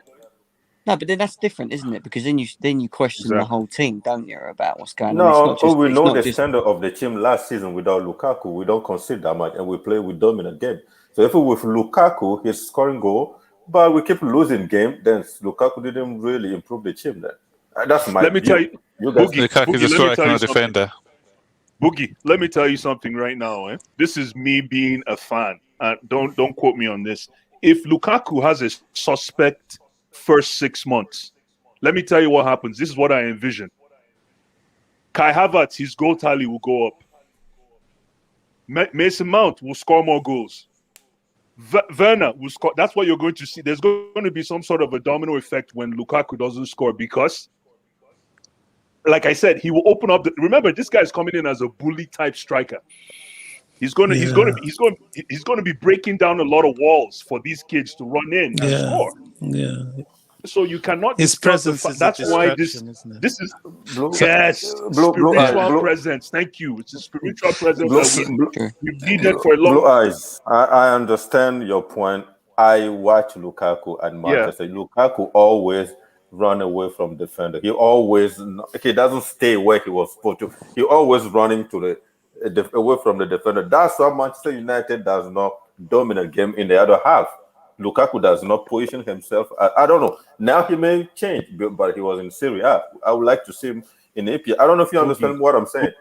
No, but then that's different, isn't it? Because then you question the whole team, don't you, about what's going on? No, we know the standard of the team last season without Lukaku. We don't concede that much, and we play with dominant game. So if with Lukaku, he's scoring goal, but we keep losing game, then Lukaku didn't really improve the team. Then that's my. Let me tell you, Lukaku is a striker and a defender. Boogie, let me tell you something right now. This is me being a fan. Don't quote me on this. If Lukaku has a suspect first 6 months, let me tell you what happens. This is what I envision. Kai Havertz, his goal tally will go up. Mason Mount will score more goals. Werner will score. That's what you're going to see. There's going to be some sort of a domino effect when Lukaku doesn't score because, like I said, he will open up. Remember, this guy is coming in as a bully type striker. He's going to be breaking down a lot of walls for these kids to run in and score. Yeah. So you cannot. His presence is that's why this is spiritual presence. Thank you. It's a spiritual presence that we've needed for a long time. Blue Eyes. I understand your point. I watch Lukaku at Manchester. Lukaku always run away from defender. He doesn't stay where he was supposed to. He always running to away from the defender. That's why Manchester United does not dominate game in the other half. Lukaku does not position himself. I don't know. Now he may change, but he was in Serie A. I would like to see him in APL. I don't know if you understand what I'm saying.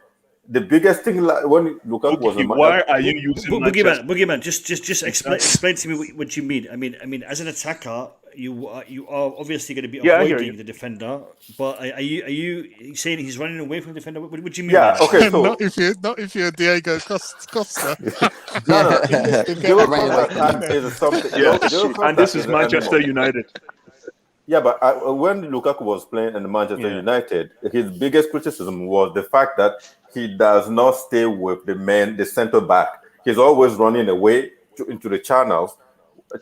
The biggest thing when Lukaku was in why are you using Boogeyman, just explain to me what you mean. I mean, as an attacker, you are obviously going to be avoiding the defender. But are you saying he's running away from the defender? What do you mean? Yeah, okay. So not if you're Diego Costa. And this is Manchester United. Yeah, but when Lukaku was playing in Manchester United, his biggest criticism was the fact that he does not stay with the center back. He's always running away into the channels,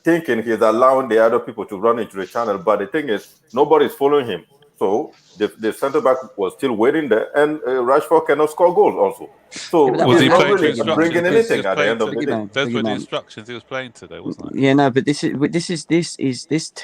thinking he's allowing the other people to run into the channel. But the thing is, nobody's following him. So the center back was still waiting there, and Rashford cannot score goals also. So was he not playing really bringing anything at the end of the day. Those were the instructions he was playing today, wasn't it? Yeah, no, but this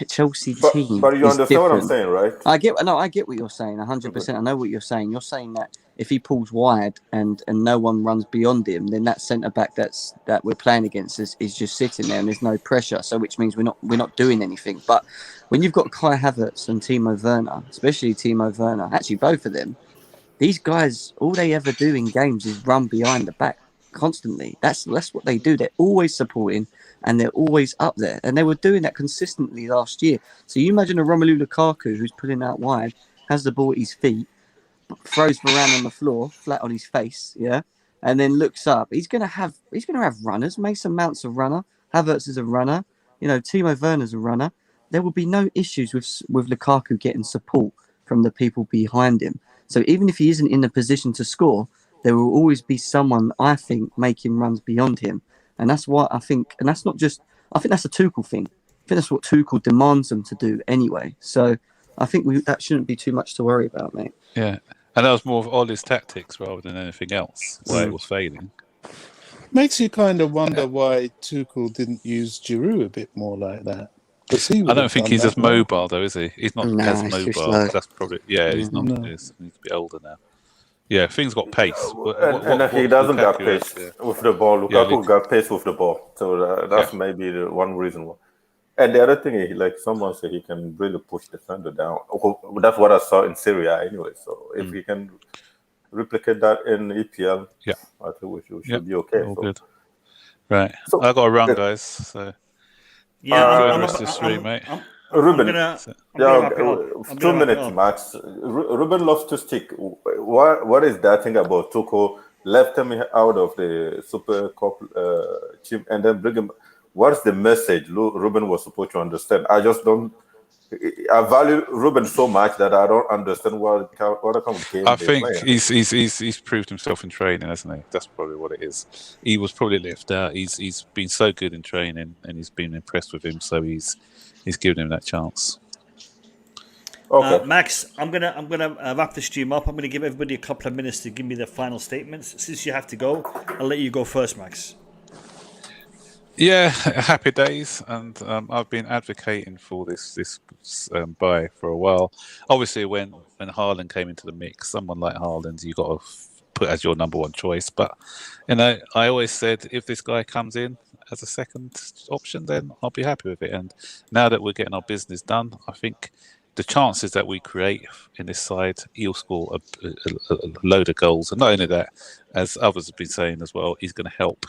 Chelsea team. But you understand what I'm different. saying, right? I get what you're saying. 100%. I know what you're saying. You're saying that if he pulls wide and no one runs beyond him, then that centre back that we're playing against is just sitting there and there's no pressure. So which means we're not doing anything. But when you've got Kai Havertz and Timo Werner, especially Timo Werner, actually both of them, these guys, all they ever do in games is run behind the back constantly. That's what they do. They're always supporting and they're always up there. And they were doing that consistently last year. So you imagine a Romelu Lukaku who's pulling out wide, has the ball at his feet, throws Varane on the floor, flat on his face, and then looks up. He's gonna have runners. Mason Mount's a runner. Havertz is a runner. Timo Werner's a runner. There will be no issues with Lukaku getting support from the people behind him. So even if he isn't in a position to score, there will always be someone, I think, making runs beyond him. And that's what I think. And that's not just, I think that's a Tuchel thing. I think that's what Tuchel demands them to do anyway. So I think that shouldn't be too much to worry about, mate. Yeah. And that was more of Ollie's tactics rather than anything else, where it was failing. Makes you kind of wonder why Tuchel didn't use Giroud a bit more like that. I don't think he's as mobile, though, is he? He's not as mobile. That's probably he's not. He needs to be older now. Yeah, things got pace. And he doesn't got pace with the ball. Lukaku got pace with the ball, so that's maybe the one reason why. And the other thing is, like someone said, he can really push defender down. That's what I saw in Syria anyway. So if he can replicate that in EPL, I think we should be okay. All good. Right. So, I got to run, guys. So I'm the stream, mate. Ruben, 2 minutes max. Ruben loves to stick. What is that thing about Tuchel? Left him out of the Super Cup team and then bring him. What's the message Ruben was supposed to understand? I just don't. I value Ruben so much that I don't understand what kind of game. I think he's proved himself in training, hasn't he? That's probably what it is. He was probably left out. He's been so good in training, and he's been impressed with him. So he's given him that chance. Okay. Max, I'm gonna wrap the stream up. I'm gonna give everybody a couple of minutes to give me their final statements. Since you have to go, I'll let you go first, Max. Yeah, happy days, and I've been advocating for this buy for a while. Obviously, when Haaland came into the mix, someone like Haaland, you got to put as your number one choice. But I always said if this guy comes in as a second option, then I'll be happy with it. And now that we're getting our business done, I think the chances that we create in this side, he'll score a load of goals, and not only that, as others have been saying as well, he's going to help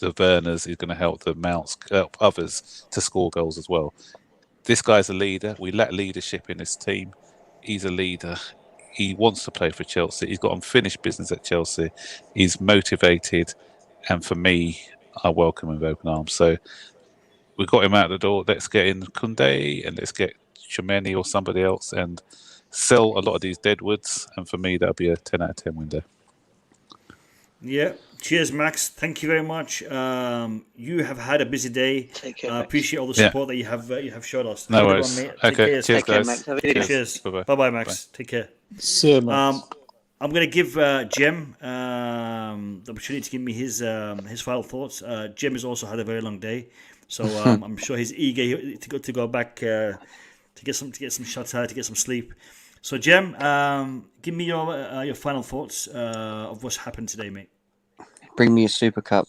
the Werners, he's going to help the Mounts, help others to score goals as well. This guy's a leader. We lack leadership in this team. He's a leader. He wants to play for Chelsea. He's got unfinished business at Chelsea. He's motivated, and for me, I welcome him with open arms. So we got him out the door. Let's get in Koundé and let's get Tchouameni or somebody else and sell a lot of these deadwoods. And for me, that'll be a 10 out of 10 window. Yeah. Cheers, Max. Thank you very much. You have had a busy day. Take care. I appreciate all the support that you have showed us. No worries. Okay. Cheers, guys. Max. Cheers. Bye-bye, Max. Take care. See you, Max. I'm going to give Jem the opportunity to give me his final thoughts. Jem has also had a very long day, so I'm sure he's eager to go back to get some shots out, to get some sleep. So Jem, give me your final thoughts of what's happened today, mate. Bring me a Super Cup.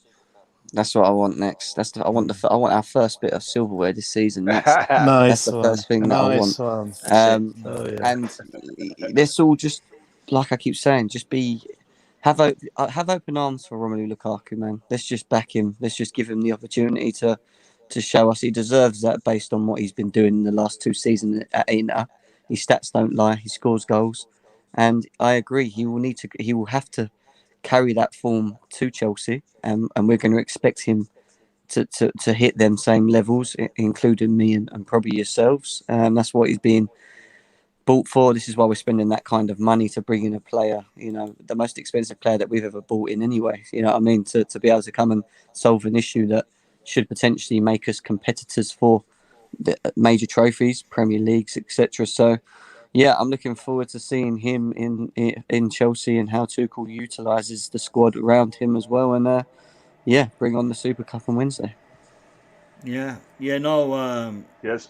That's what I want next. I want our first bit of silverware this season. That's the first thing that I want. And let's all just, like I keep saying, just have open arms for Romelu Lukaku, man. Let's just back him. Let's just give him the opportunity to show us he deserves that based on what he's been doing in the last 2 seasons at Inter. His stats don't lie. He scores goals, and I agree. He will have to carry that form to Chelsea, and we're going to expect him to hit them same levels, including me and probably yourselves. That's what he's being bought for. This is why we're spending that kind of money to bring in a player, the most expensive player that we've ever bought in anyway. You know what I mean? To be able to come and solve an issue that should potentially make us competitors for the major trophies, Premier Leagues, etc. So, yeah, I'm looking forward to seeing him in Chelsea and how Tuchel utilises the squad around him as well. And bring on the Super Cup on Wednesday. Yes,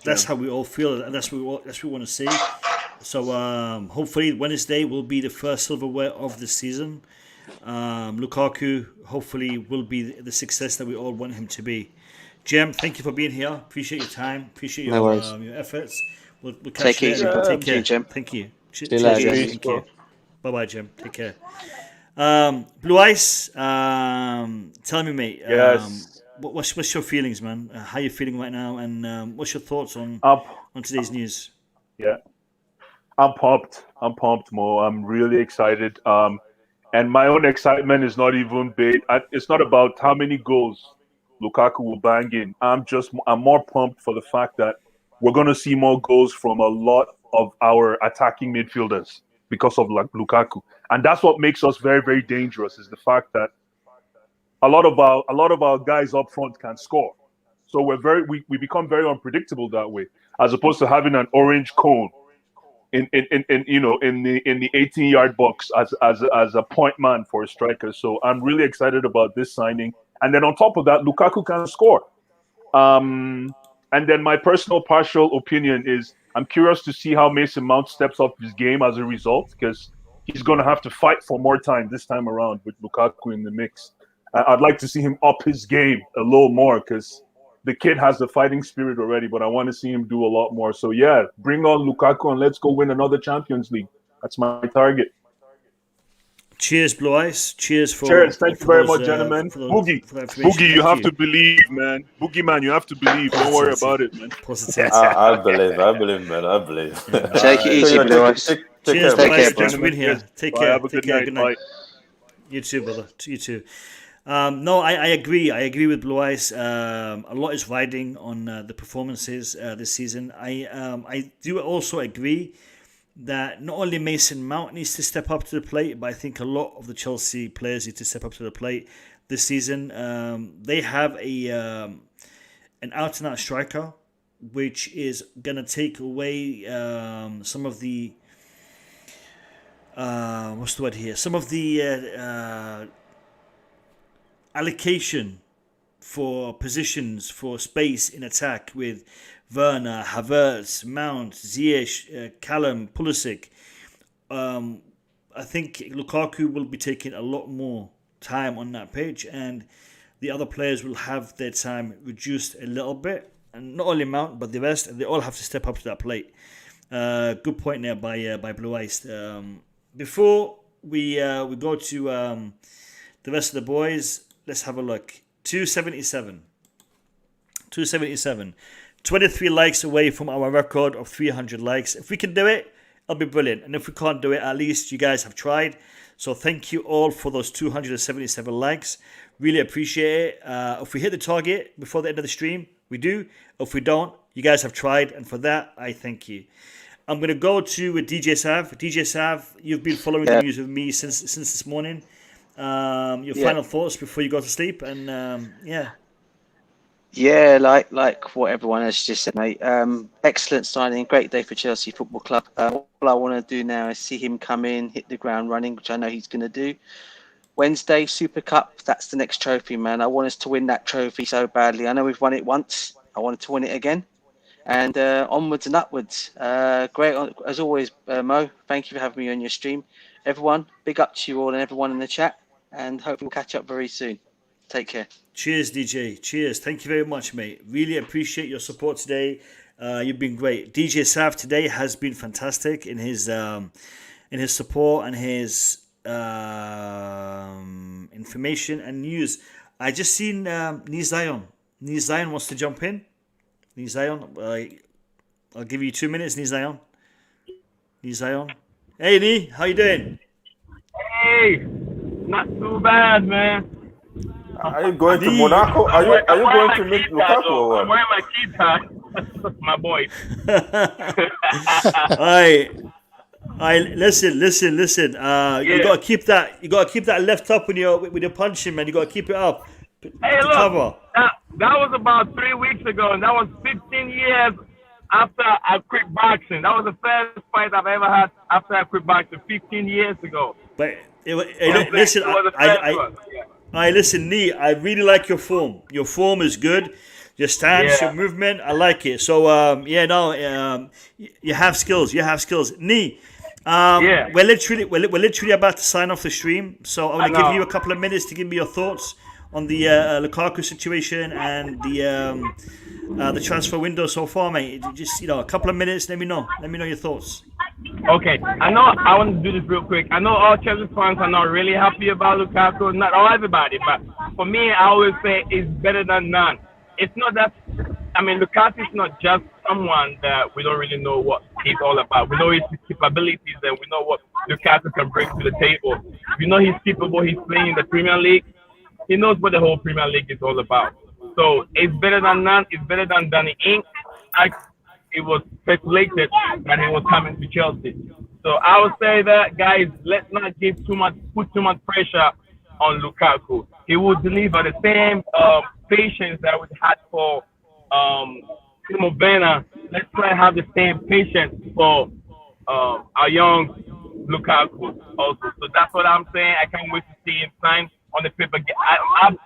that's how we all feel, and that's what we want to see. So hopefully Wednesday will be the first silverware of the season. Lukaku hopefully will be the success that we all want him to be. Jem, thank you for being here. Appreciate your time. Appreciate your efforts. We'll catch you later. Take care, Jem. Thank you. Thank you. Bye-bye, Jem. Take care. Blue Ice, tell me, mate. Yes. What's your feelings, man? How you feeling right now? And what's your thoughts on today's news? Yeah. I'm pumped, Mo. I'm really excited. And my own excitement is not even big. It's not about how many goals Lukaku will bang in. I'm more pumped for the fact that we're going to see more goals from a lot of our attacking midfielders because of Lukaku. And that's what makes us very, very dangerous, is the fact that a lot of our guys up front can score. So we become very unpredictable that way, as opposed to having an orange cone in the 18-yard box as a point man for a striker. So I'm really excited about this signing. And then on top of that, Lukaku can score. And then my personal partial opinion is I'm curious to see how Mason Mount steps up his game as a result, because he's going to have to fight for more time this time around with Lukaku in the mix. I'd like to see him up his game a little more, because the kid has the fighting spirit already, but I want to see him do a lot more. So, yeah, bring on Lukaku and let's go win another Champions League. That's my target. Cheers, Blue Eyes. Cheers. Thank you very much, gentlemen. Boogie, you have to believe, man. Boogie, man, you have to believe. Don't worry about it, man. Positive. I believe, man. I believe. Take it easy, Blue Eyes. Cheers, Take care, Thanks for being here. Take care. Have a good night. Bye. You too, brother. You too. No, I agree. I agree with Blue Eyes. A lot is riding on the performances this season. I do also agree that not only Mason Mount needs to step up to the plate, but I think a lot of the Chelsea players need to step up to the plate this season. They have an out-and-out striker, which is going to take away some of the some of the allocation for positions for space in attack with Werner, Havertz, Mount, Ziyech, Callum, Pulisic. I think Lukaku will be taking a lot more time on that pitch, and the other players will have their time reduced a little bit. And not only Mount, but the rest, they all have to step up to that plate. Good point there by Blue Eyes. Before we go to the rest of the boys, let's have a look. 277. 23 likes away from our record of 300 likes. If we can do it, it'll be brilliant. And if we can't do it, at least you guys have tried. So thank you all for those 277 likes. Really appreciate it. If we hit the target before the end of the stream, we do. If we don't, you guys have tried. And for that, I thank you. I'm going to go to DJ Sav. DJ Sav, you've been following the news with me since this morning. Your final thoughts before you go to sleep, and Yeah, like what everyone has just said, mate. Excellent signing, great day for Chelsea Football Club. All I want to do now is see him come in, hit the ground running, which I know he's going to do. Wednesday, Super Cup, that's the next trophy, man. I want us to win that trophy so badly. I know we've won it once. I wanted to win it again. And onwards and upwards. Great, as always, Mo. Thank you for having me on your stream. Everyone, big up to you all and everyone in the chat. And hopefully we'll catch up very soon. Take care. Cheers, DJ. Cheers. Thank you very much, mate. Really appreciate your support today. You've been great. DJ Sav today has been fantastic in his support and his information and news. I just seen Nee Zion. Nee Zion wants to jump in. Nee Zion, I'll give you 2 minutes, Nee Zion. Nee Zion. Hey, Nee, how you doing? Hey, not too bad, man. Are you going to Monaco? Are you going to meet Lukaku or what? I'm wearing my key tie. My boy. Listen. You gotta keep that. You gotta keep that left up with your punching, man. You gotta keep it up. Hey, look. Cover. That was about 3 weeks ago, and that was 15 years after I quit boxing. That was the first fight I've ever had after I quit boxing 15 years ago. But listen, listen, Nee, I really like your form. Your form is good. Your stance, your movement, I like it. So you have skills. Nee, we're literally about to sign off the stream. So I'm gonna give you a couple of minutes to give me your thoughts on the Lukaku situation and the transfer window so far, mate. Just a couple of minutes. Let me know your thoughts. Okay, I want to do this real quick. I know all Chelsea fans are not really happy about Lukaku. Not all everybody, but for me, I always say it's better than none. It's not that. I mean, Lukaku is not just someone that we don't really know what he's all about. We know his capabilities and we know what Lukaku can bring to the table. We know he's capable. He's playing in the Premier League. He knows what the whole Premier League is all about. So it's better than none. It's better than Danny Ings. It was speculated that he was coming to Chelsea. So I would say that, guys, let's not put too much pressure on Lukaku. He will deliver the same patience that we had for Timo Werner. Let's try to have the same patience for our young Lukaku also. So that's what I'm saying. I can't wait to see him sign on the paper.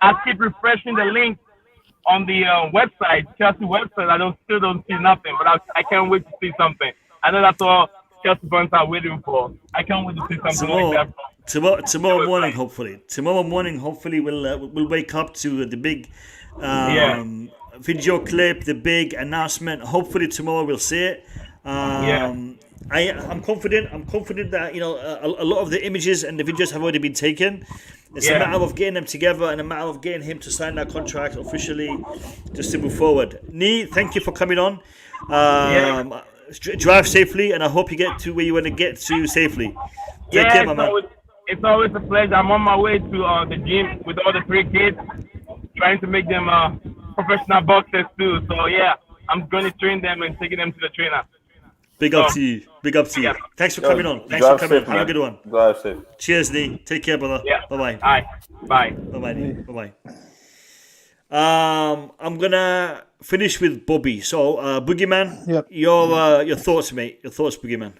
I keep refreshing the link on the website, Chelsea website. I still don't see nothing, but I can't wait to see something. I know that's all Chelsea fans are waiting for. I can't wait to see something like that. Tomorrow morning, hopefully. Tomorrow morning, hopefully, we'll wake up to the big video clip, the big announcement. Hopefully tomorrow we'll see it. I'm confident. I'm confident that a lot of the images and the videos have already been taken. It's a matter of getting them together and a matter of getting him to sign that contract officially, just to move forward. Nee, thank you for coming on. Drive safely, and I hope you get to where you want to get to safely. Take care, my man. It's always a pleasure. I'm on my way to the gym with all the 3 kids, trying to make them professional boxers too. So yeah, I'm going to train them and taking them to the trainer. Big up to you. Big up to you. Thanks for coming on. Thanks for coming on. Have a good one. Drive safe. Cheers, Nee. Take care, brother. Yeah. Bye-bye. Bye. Bye-bye, Nee. Bye-bye. I'm going to finish with Bobby. So, Boogeyman, your thoughts, mate. Your thoughts, Boogeyman.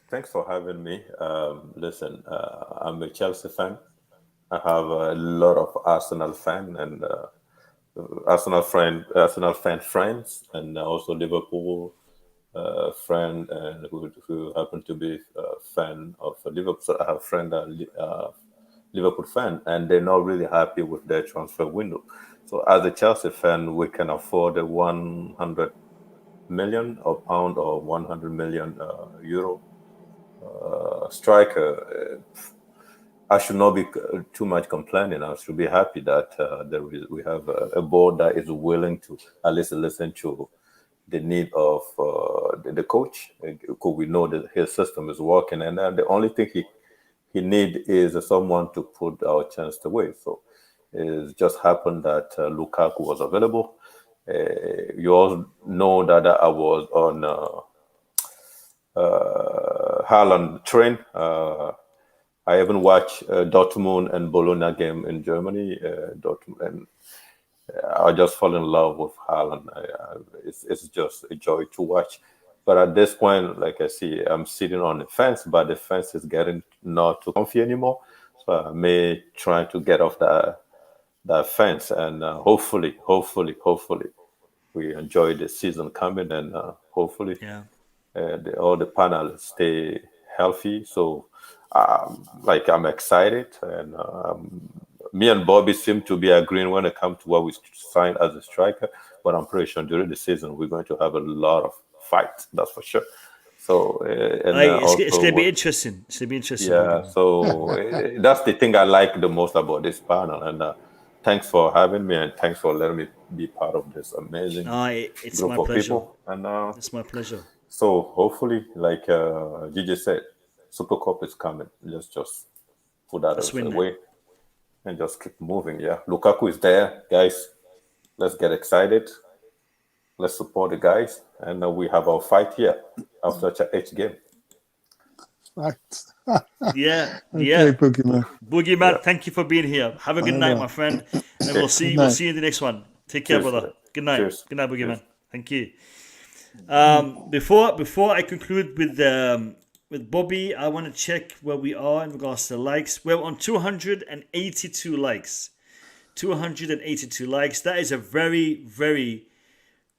Thanks for having me. Listen, I'm a Chelsea fan. I have a lot of Arsenal fan and Arsenal fan friends, and also Liverpool friend, and who happen to be a fan of Liverpool. So I have a friend, Liverpool fan, and they're not really happy with their transfer window. So as a Chelsea fan, we can afford a 100 million or pound or 100 million euro striker. I should not be too much complaining. I should be happy that we have a board that is willing to at least listen to the need of the coach, because we know that his system is working, and the only thing he need is someone to put our chance away. So it just happened that Lukaku was available. You all know that I was on Haaland train. I even watched Dortmund and Bologna game in Germany. Dortmund, and I just fall in love with Haaland. It's just a joy to watch. But at this point, like I see, I'm sitting on the fence, but the fence is getting not too comfy anymore. So I may try to get off that fence, and hopefully, we enjoy the season coming, and hopefully, all the panels stay healthy. So, I'm excited, and me and Bobby seem to be agreeing when it comes to what we signed as a striker. But I'm pretty sure during the season we're going to have a lot of fights. That's for sure. So it's going to be interesting. It's going to be interesting. Yeah. So that's the thing I like the most about this panel. And thanks for having me, and thanks for letting me be part of this amazing it's group my of pleasure. people. And it's my pleasure. So hopefully, like Gigi said, Super Cup is coming. Let's just put that away and just keep moving. Yeah, Lukaku is there, guys. Let's get excited. Let's support the guys, and we have our fight here after each game. Right. Yeah. Boogeyman. Thank you for being here. Have a good night, my friend, and we'll see you in the next one. Take care, brother. Good night. Cheers. Good night, Boogeyman. Thank you. Before I conclude with Bobby, I want to check where we are in regards to likes. We're on 282 likes. 282 likes. That is a very, very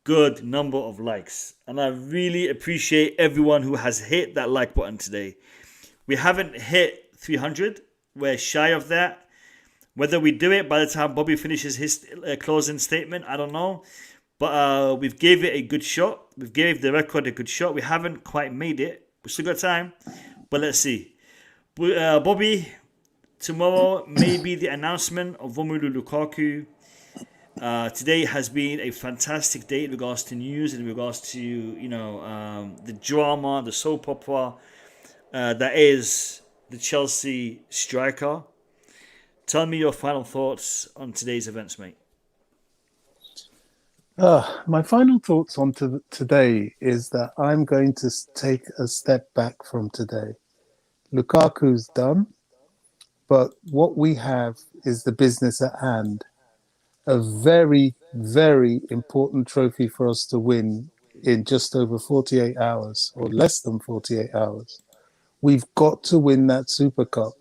good number of likes. And I really appreciate everyone who has hit that like button today. We haven't hit 300. We're shy of that. Whether we do it by the time Bobby finishes his closing statement, I don't know. But we've gave it a good shot. We've gave the record a good shot. We haven't quite made it. We still got time. But let's see. Bobby, tomorrow may be the announcement of Romelu Lukaku. Today has been a fantastic day in regards to news, in regards to the drama, the soap opera that is the Chelsea striker. Tell me your final thoughts on today's events, mate. My final thoughts on today is that I'm going to take a step back from today. Lukaku's done, but what we have is the business at hand. A very, very important trophy for us to win in just over 48 hours or less than 48 hours. We've got to win that Super Cup.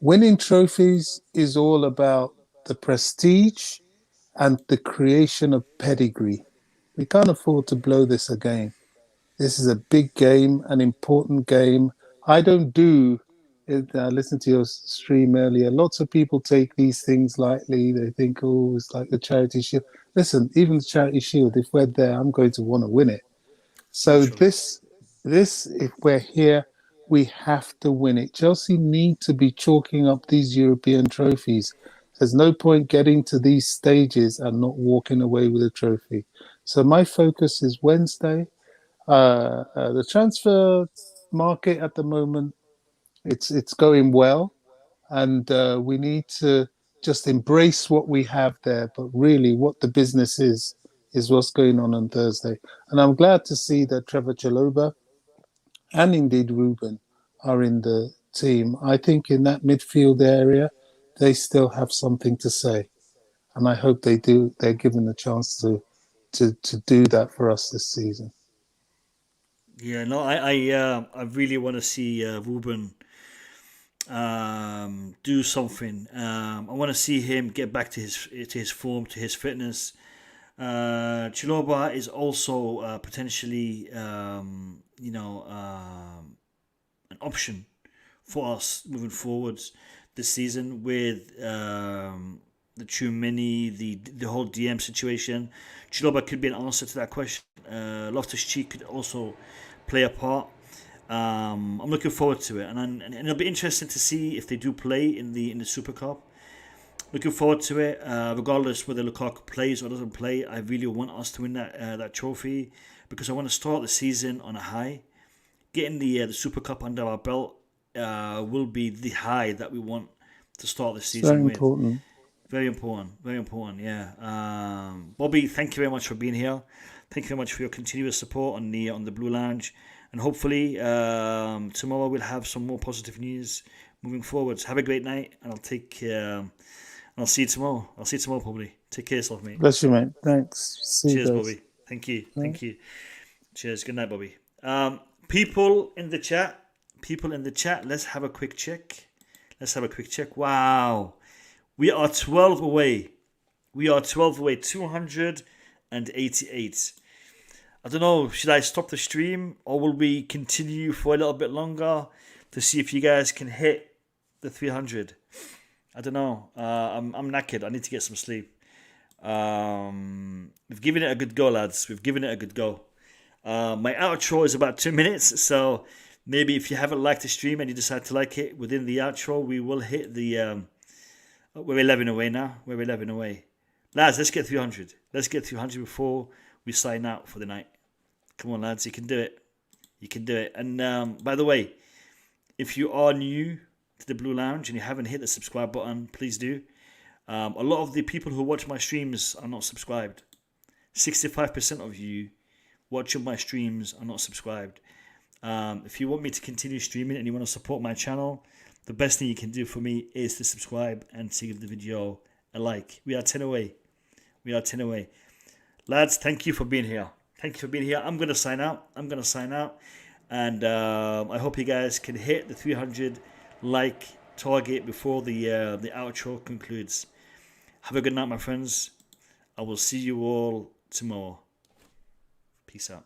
Winning trophies is all about the prestige and the creation of pedigree. We can't afford to blow this again. This is a big game, an important game. I don't do it. I listened to your stream earlier. Lots of people take these things lightly. They think, oh, it's like the Charity Shield. Listen, even the Charity Shield, if we're there, I'm going to want to win it. So Naturally. this, if we're here, we have to win it. Chelsea need to be chalking up these European trophies. There's no point getting to these stages and not walking away with a trophy. So my focus is Wednesday. The transfer market at the moment, it's going well, and we need to just embrace what we have there. But really, what the business is what's going on Thursday. And I'm glad to see that Trevor Chalobah and indeed Ruben are in the team. I think in that midfield area, they still have something to say, and I hope they do. They're given the chance to do that for us this season. Yeah, no, I really want to see Ruben do something. I want to see him get back to his form, to his fitness. Chalobah is also potentially, an option for us moving forwards this season with the Tchouameni, the whole DM situation. Chalobah could be an answer to that question. Loftus-Cheek could also play a part. I'm looking forward to it, and it'll be interesting to see if they do play in the Super Cup. Looking forward to it, regardless whether Lukaku plays or doesn't play. I really want us to win that trophy because I want to start the season on a high. Getting the Super Cup under our belt will be the high that we want to start the season with. Important. Very important, yeah. Bobby, thank you very much for being here. Thank you very much for your continuous support on the Blue Lounge. And hopefully tomorrow we'll have some more positive news moving forwards. Have a great night, and I'll see you tomorrow. I'll see you tomorrow probably. Take care of yourself, mate. Bless you, mate. Thanks. Cheers, Bobby. Thank you. Cheers. Good night, Bobby. People in the chat, let's have a quick check. Wow. We are 12 away. 288. I don't know, should I stop the stream or will we continue for a little bit longer to see if you guys can hit the 300? I don't know. I'm knackered. I need to get some sleep. We've given it a good go, lads. My outro is about 2 minutes, so maybe if you haven't liked the stream and you decide to like it within the outro, we will hit the... we're 11 away now. Lads, let's get 300. Let's get 300 before we sign out for the night. Come on, lads. You can do it. And by the way, if you are new to the Blue Lounge and you haven't hit the subscribe button, please do. A lot of the people who watch my streams are not subscribed. 65% of you watching my streams are not subscribed. If you want me to continue streaming and you want to support my channel, the best thing you can do for me is to subscribe and to give the video a like. We are 10 away. Lads, thank you for being here. I'm going to sign out. And I hope you guys can hit the 300 like target before the outro concludes. Have a good night, my friends. I will see you all tomorrow. Peace out.